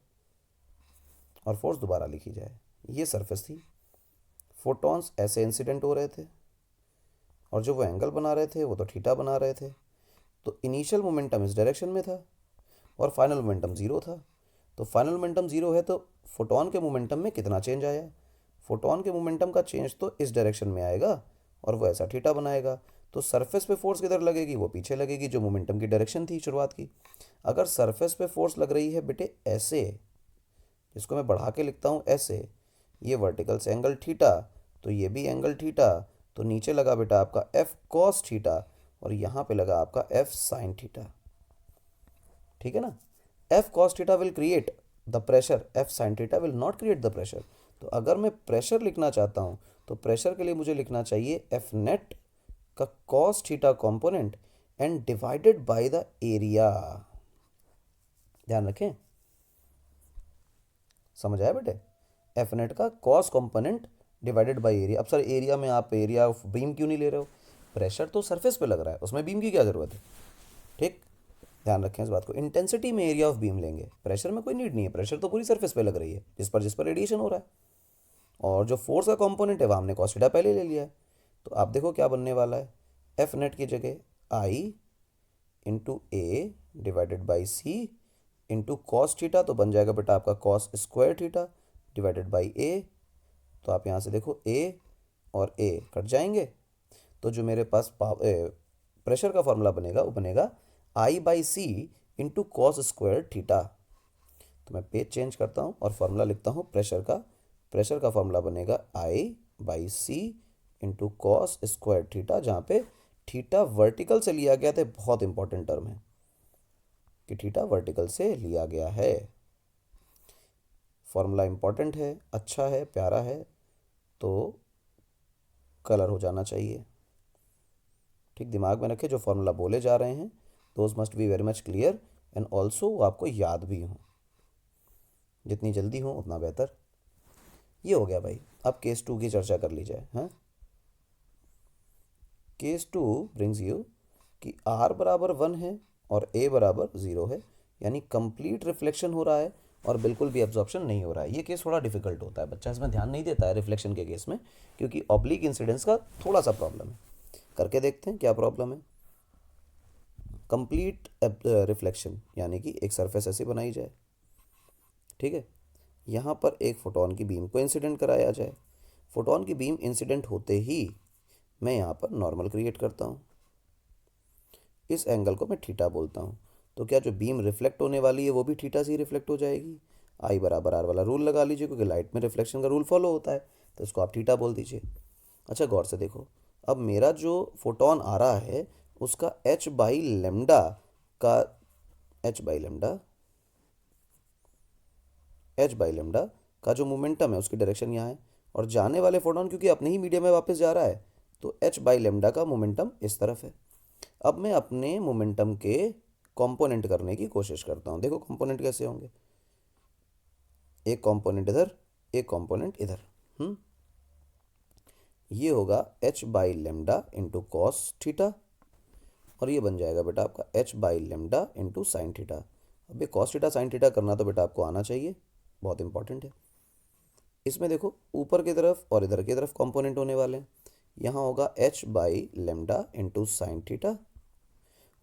और फोर्स दोबारा लिखी जाए। ये सरफेस थी, फोटॉन्स ऐसे इंसिडेंट हो रहे थे और जो वो एंगल बना रहे थे वो तो थीटा बना रहे थे। तो इनिशियल मोमेंटम इस डायरेक्शन में था और फाइनल मोमेंटम ज़ीरो था। तो फाइनल मोमेंटम ज़ीरो है तो फोटॉन के मोमेंटम में कितना चेंज आया? फोटॉन के मोमेंटम का चेंज तो इस डायरेक्शन में आएगा और वो ऐसा थीटा बनाएगा। तो सरफेस पे फोर्स किधर लगेगी? वो पीछे लगेगी, जो मोमेंटम की डायरेक्शन थी शुरुआत की। अगर सरफेस पे फोर्स लग रही है बेटे ऐसे, जिसको मैं बढ़ा के लिखता हूँ ऐसे, ये वर्टिकल से एंगल थीटा, तो ये भी एंगल थीटा, तो नीचे लगा बेटा आपका एफ कॉस थीटा और यहाँ पे लगा आपका एफ साइन थीटा। ठीक है ना? F cos theta will create the pressure, F sine theta will not create the pressure. तो अगर मैं प्रेशर लिखना चाहता हूँ तो प्रेशर के लिए मुझे लिखना चाहिए एफ नेट का cos theta component and divided by the area. ध्यान रखें, समझ आया बेटे? एफ नेट का cos component divided by area. अब सर एरिया में आप एरिया ऑफ बीम क्यों नहीं ले रहे हो? प्रेशर तो सरफेस पे लग रहा है, उसमें बीम की क्या ज़रूरत है? ठीक, ध्यान रखें इस बात को। इंटेंसिटी में एरिया ऑफ बीम लेंगे, प्रेशर में कोई नीड नहीं है, प्रेशर तो पूरी सरफेस पे लग रही है जिस पर रेडिएशन हो रहा है। और जो फोर्स का कंपोनेंट है वह हमने कॉस थीटा पहले ले लिया है। तो आप देखो क्या बनने वाला है, एफ नेट की जगह I into A divided by C into cos theta, तो बन जाएगा बेटा आपका cos square theta divided by A. तो आप यहाँ से देखो ए और ए कट जाएंगे, तो जो मेरे पास प्रेशर का फॉर्मूला बनेगा वो बनेगा I by C into cos square theta. तो मैं पेज चेंज करता हूँ और फॉर्मूला लिखता हूँ प्रेशर का फॉर्मूला बनेगा I by C into cos square theta, जहाँ पे थीटा वर्टिकल से लिया गया था। बहुत इंपॉर्टेंट टर्म है कि थीटा वर्टिकल से लिया गया है। फॉर्मूला इंपॉर्टेंट है, अच्छा है, प्यारा है, तो कलर हो जाना चाहिए। ठीक, दिमाग में रखें जो फॉर्मूला बोले जा रहे हैं those must be very much clear and also वो आपको याद भी हो। जितनी जल्दी हो उतना बेहतर। ये हो गया भाई। अब केस 2 की चर्चा कर ली जाए। हाँ, केस 2 ब्रिंग्स यू कि R बराबर 1 है और A बराबर 0 है, यानी कंप्लीट रिफ्लेक्शन हो रहा है और बिल्कुल भी एब्जॉर्प्शन नहीं हो रहा है। ये केस थोड़ा डिफिकल्ट होता है, बच्चा इसमें ध्यान नहीं देता है रिफ्लेक्शन के केस में, क्योंकि ऑब्लिक इंसिडेंस का थोड़ा सा प्रॉब्लम है। करके देखते हैं क्या प्रॉब्लम है। कंप्लीट रिफ्लेक्शन यानी कि एक सरफेस ऐसी बनाई जाए, ठीक है, यहाँ पर एक फोटोन की बीम को इंसिडेंट कराया जाए। फोटोन की बीम इंसिडेंट होते ही मैं यहाँ पर नॉर्मल क्रिएट करता हूँ, इस एंगल को मैं थीटा बोलता हूँ। तो क्या जो बीम रिफ्लेक्ट होने वाली है वो भी थीटा से ही रिफ्लेक्ट हो जाएगी? आई बराबर आर वाला रूल लगा लीजिए, क्योंकि लाइट में रिफ्लेक्शन का रूल फॉलो होता है, तो इसको आप थीटा बोल दीजिए। अच्छा, गौर से देखो, अब मेरा जो फोटोन आ रहा है उसका एच बाई लेमडा का जो मोमेंटम है उसकी डायरेक्शन यहाँ है, और जाने वाले फोटोन क्योंकि अपने ही मीडियम में वापस जा रहा है तो एच बाई लेमडा का मोमेंटम इस तरफ है। अब मैं अपने मोमेंटम के कंपोनेंट करने की कोशिश करता हूँ। देखो कंपोनेंट कैसे होंगे, एक कंपोनेंट इधर, एक कंपोनेंट इधर। ये होगा H by lambda into cos theta और ये बन जाएगा बेटा आपका H by lambda into sine theta. अब ये कॉस थीटा साइन थीटा करना तो बेटा आपको आना चाहिए, बहुत इंपॉर्टेंट है। इसमें देखो ऊपर की तरफ और इधर की तरफ कंपोनेंट होने वाले हैं। यहाँ होगा H by lambda into sine theta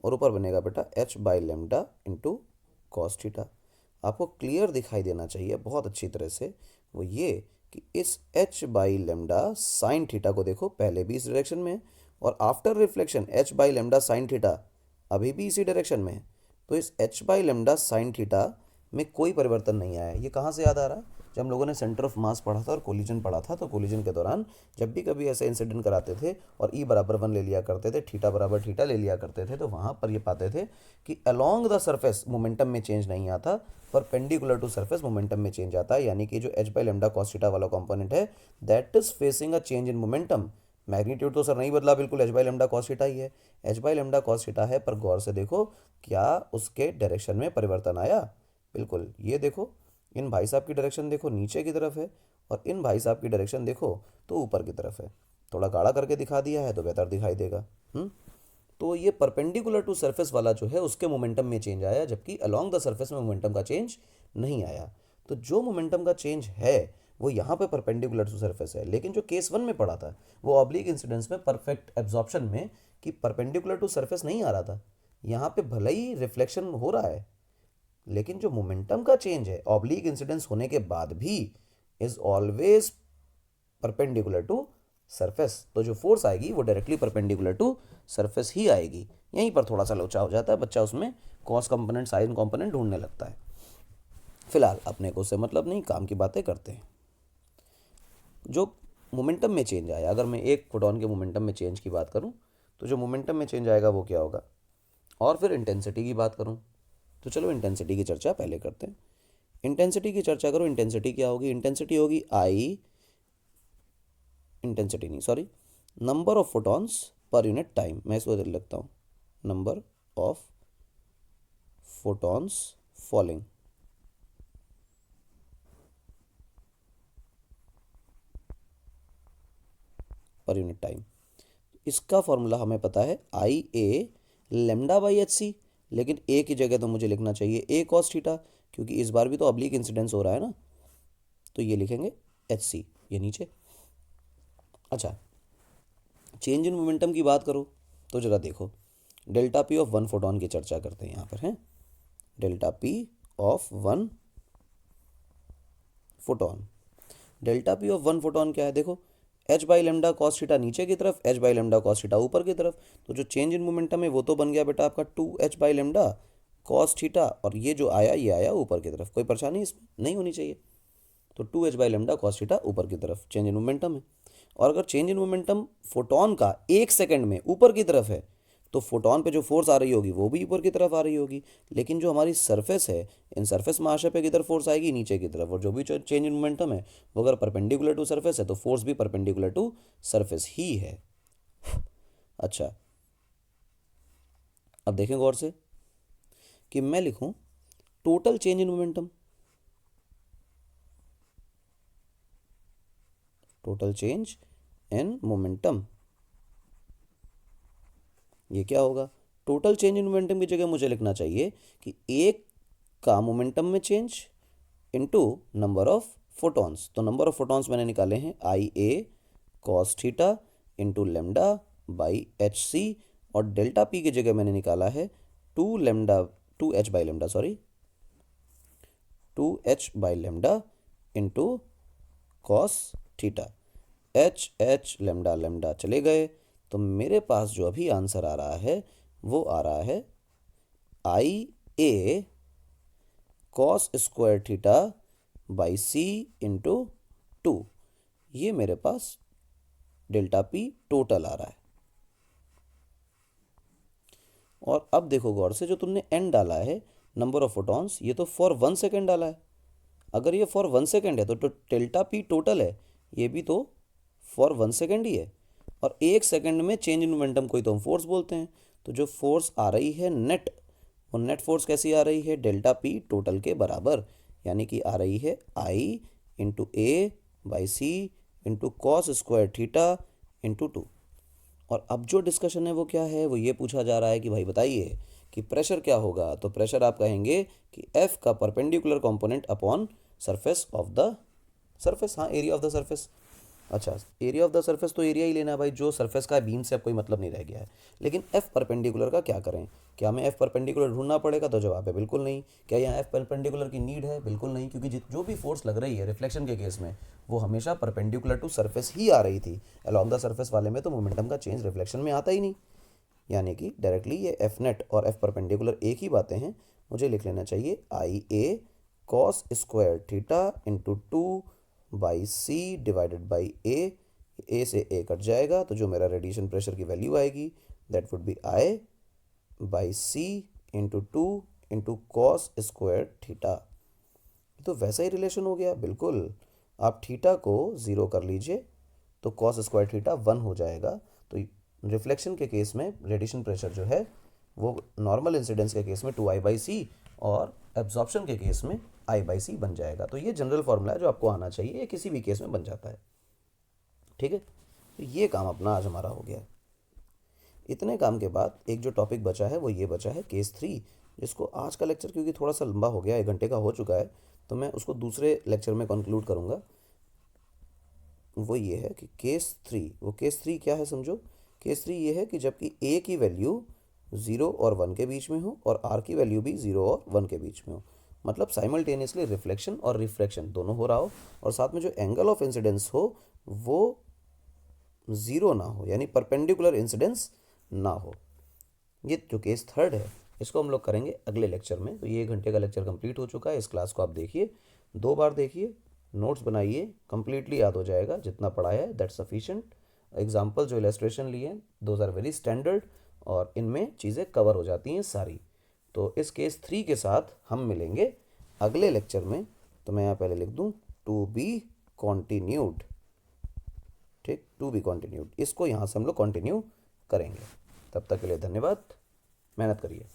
और ऊपर बनेगा बेटा H by lambda into cos theta. आपको क्लियर दिखाई देना चाहिए बहुत अच्छी तरह से, वो ये कि इस H by lambda sine theta को देखो पहले भी इस डायरेक्शन में है और after reflection H by lambda sine theta अभी भी इसी डायरेक्शन में है। तो इस H by lambda sine theta में कोई परिवर्तन नहीं आया। ये कहाँ से याद आ रहा है? जब हम लोगों ने सेंटर ऑफ मास पढ़ा था और कोलिजन पढ़ा था, तो कोलिजन के दौरान जब भी कभी ऐसे इंसिडेंट कराते थे और ई बराबर 1 ले लिया करते थे, थीटा बराबर थीटा ले लिया करते थे, तो वहाँ पर ये पाते थे कि अलोंग द सरफेस मोमेंटम में चेंज नहीं आता, परपेंडिकुलर टू सरफेस मोमेंटम में चेंज आता है। यानी कि जो H by lambda cos theta वाला कॉम्पोनेंट है that is facing a change in momentum. Magnitude तो सर नहीं बदला, बिल्कुल H by lambda cos theta ही है, H by lambda cos theta है, पर गौर से देखो क्या उसके डायरेक्शन में परिवर्तन आया? बिल्कुल। ये देखो, इन भाई साहब की डायरेक्शन देखो नीचे की तरफ है और इन भाई साहब की डायरेक्शन देखो तो ऊपर की तरफ है। थोड़ा गाढ़ा करके दिखा दिया है तो बेहतर दिखाई देगा। तो ये परपेंडिकुलर टू सरफेस वाला जो है उसके मोमेंटम में चेंज आया, जबकि अलोंग द सरफेस में मोमेंटम का चेंज नहीं आया। तो जो मोमेंटम का चेंज है वो यहाँ पे परपेंडिकुलर टू सरफेस है, लेकिन जो केस 1 में पड़ा था वो ऑब्लिक इंसिडेंस में परफेक्ट एब्जॉर्प्शन में कि परपेंडिकुलर टू सरफेस नहीं आ रहा था। यहाँ पे भले ही रिफ्लेक्शन हो रहा है, लेकिन जो मोमेंटम का चेंज है ऑब्लिक इंसिडेंस होने के बाद भी is always perpendicular to surface. तो जो फोर्स आएगी वो डायरेक्टली परपेंडिकुलर टू सरफेस ही आएगी। यहीं पर थोड़ा सा लोचा हो जाता है बच्चा, उसमें कॉस कंपोनेंट साइन कंपोनेंट ढूंढने लगता है। फिलहाल अपने को उससे मतलब नहीं, काम की बातें करते हैं। जो मोमेंटम में चेंज आया, अगर मैं एक फोटोन के मोमेंटम में चेंज की बात करूं तो जो मोमेंटम में चेंज आएगा वो क्या होगा, और फिर इंटेंसिटी की बात करूं तो चलो इंटेंसिटी की चर्चा पहले करते हैं। इंटेंसिटी की चर्चा करो, इंटेंसिटी क्या होगी, इंटेंसिटी होगी आई, इंटेंसिटी नहीं sorry, number of photons per unit time. मैं इसको इधर लिखता हूँ, number of photons falling per unit time. इसका फॉर्मूला हमें पता है I A lambda by H C, लेकिन ए की जगह तो मुझे लिखना चाहिए ए कॉस थीटा, क्योंकि इस बार भी तो ऑब्लिक इंसिडेंस हो रहा है ना, तो ये लिखेंगे एच सी, ये नीचे। अच्छा, चेंज इन मोमेंटम की बात करो तो जरा देखो, delta P of one photon की चर्चा करते हैं यहाँ पर, है delta P of one photon. Delta P of one photon क्या है, देखो H by lambda cos theta नीचे की तरफ, H by lambda cos theta ऊपर की तरफ। तो जो चेंज इन मोमेंटम है वो तो बन गया बेटा आपका 2h by lambda cos theta, और ये जो आया ये आया ऊपर की तरफ, कोई परेशानी इसमें नहीं होनी चाहिए। तो 2h by lambda cos theta ऊपर की तरफ चेंज इन मोमेंटम है। और अगर चेंज इन मोमेंटम फोटोन का एक सेकंड में ऊपर की तरफ है तो फोटोन पे जो फोर्स आ रही होगी वो भी ऊपर की तरफ आ रही होगी। लेकिन जो हमारी सरफेस है, इन सरफेस महाशय पे किधर फोर्स आएगी, नीचे की तरफ। और जो भी चेंज इन मोमेंटम है वो अगर परपेंडिकुलर टू सरफेस है तो फोर्स भी परपेंडिकुलर टू सरफेस ही है। अच्छा, अब देखें गौर से कि मैं लिखूं total change in momentum, total change in momentum, ये क्या होगा, टोटल चेंज इन मोमेंटम की जगह मुझे लिखना चाहिए कि एक का मोमेंटम में change into number of photons. तो नंबर ऑफ फोटॉन्स मैंने निकाले हैं I A cos theta into lambda by H C, और डेल्टा पी की जगह मैंने निकाला है 2h by lambda into cos theta. H H lambda lambda चले गए, तो मेरे पास जो अभी आंसर आ रहा है वो आ रहा है I A cos square theta by C into 2। ये मेरे पास डेल्टा पी टोटल आ रहा है। और अब देखो गौर से, जो तुमने एन डाला है नंबर ऑफ फोटॉन्स, ये तो फॉर 1 सेकेंड डाला है। अगर ये फॉर 1 सेकेंड है तो डेल्टा पी टोटल है, ये भी तो फॉर 1 सेकेंड ही है। और 1 सेकेंड में चेंज इन मोमेंटम को ही तो हम फोर्स बोलते हैं। तो जो फोर्स आ रही है नेट, वो नेट फोर्स कैसी आ रही है, डेल्टा पी टोटल के बराबर, यानी कि आ रही है I into A by C into cos square theta into 2। और अब जो डिस्कशन है वो क्या है, वो ये पूछा जा रहा है कि भाई बताइए कि प्रेशर क्या होगा। तो प्रेशर आप कहेंगे कि एफ का perpendicular component upon surface of the surface, हाँ एरिया ऑफ द सरफेस। अच्छा, एरिया ऑफ द सरफेस तो एरिया ही लेना है भाई, जो सरफेस का बीम से अब कोई मतलब नहीं रह गया है। लेकिन एफ परपेंडिकुलर का क्या करें, क्या हमें एफ परपेंडिकुलर ढूंढना पड़ेगा, तो जवाब है बिल्कुल नहीं। क्या यहाँ एफ परपेंडिकुलर की नीड है, बिल्कुल नहीं, क्योंकि जो भी फोर्स लग रही है रिफ्लेक्शन के केस में वो हमेशा परपेंडिकुलर टू सरफेस ही आ रही थी। अलॉन्ग द सरफेस वाले में तो मोमेंटम का चेंज रिफ्लेक्शन में आता ही नहीं, यानी कि डायरेक्टली ये एफ नेट और एफ परपेंडिकुलर एक ही बातें हैं। मुझे लिख लेना चाहिए I A cos square theta into 2 by c divided by a से ए कट जाएगा, तो जो मेरा रेडिएशन प्रेशर की वैल्यू आएगी that would be I by C into 2 into cos square theta. तो वैसा ही रिलेशन हो गया बिल्कुल। आप थीटा को 0 कर लीजिए तो कॉस स्क्वायर थीटा 1 हो जाएगा। तो रिफ्लेक्शन के केस में रेडिएशन प्रेशर जो है वो नॉर्मल इंसिडेंस के केस में 2I/c और एब्जॉर्प्शन के केस में I/c बन जाएगा। तो ये जनरल फॉर्मूला है जो आपको आना चाहिए, ये किसी भी केस में बन जाता है। ठीक है, तो ये काम अपना आज हमारा हो गया। इतने काम के बाद एक जो टॉपिक बचा है वो ये बचा है केस 3, जिसको आज का लेक्चर क्योंकि थोड़ा सा लंबा हो गया, 1 घंटे का हो चुका है, तो मैं उसको दूसरे लेक्चर में कंक्लूड करूँगा। वो ये है कि केस थ्री, वो केस थ्री क्या है समझो। केस थ्री ये है कि जबकि ए की वैल्यू 0 और 1 के बीच में हो और आर की वैल्यू भी 0 और 1 के बीच में हो, मतलब साइमल्टेनियसली रिफ्लेक्शन और रिफ्रैक्शन दोनों हो रहा हो, और साथ में जो एंगल ऑफ इंसिडेंस हो वो 0 ना हो, यानी परपेंडिकुलर इंसिडेंस ना हो। ये जो केस थर्ड है इसको हम लोग करेंगे अगले लेक्चर में। तो ये 1 घंटे का लेक्चर कंप्लीट हो चुका है। इस क्लास को आप देखिए, 2 बार देखिए, नोट्स बनाइए, कंप्लीटली याद हो जाएगा जितना पढ़ा है, दैट सफिशिएंट। एग्जाम्पल जो इलेस्ट्रेशन लिए हैं दोज आर वेरी स्टैंडर्ड और इनमें चीज़ें कवर हो जाती हैं सारी। तो इस केस थ्री के साथ हम मिलेंगे अगले लेक्चर में। तो मैं यहाँ पहले लिख दूँ टू बी कॉन्टिन्यूड। ठीक, टू बी कॉन्टिन्यूड, इसको यहाँ से हम लोग कंटिन्यू करेंगे। तब तक के लिए धन्यवाद, मेहनत करिए।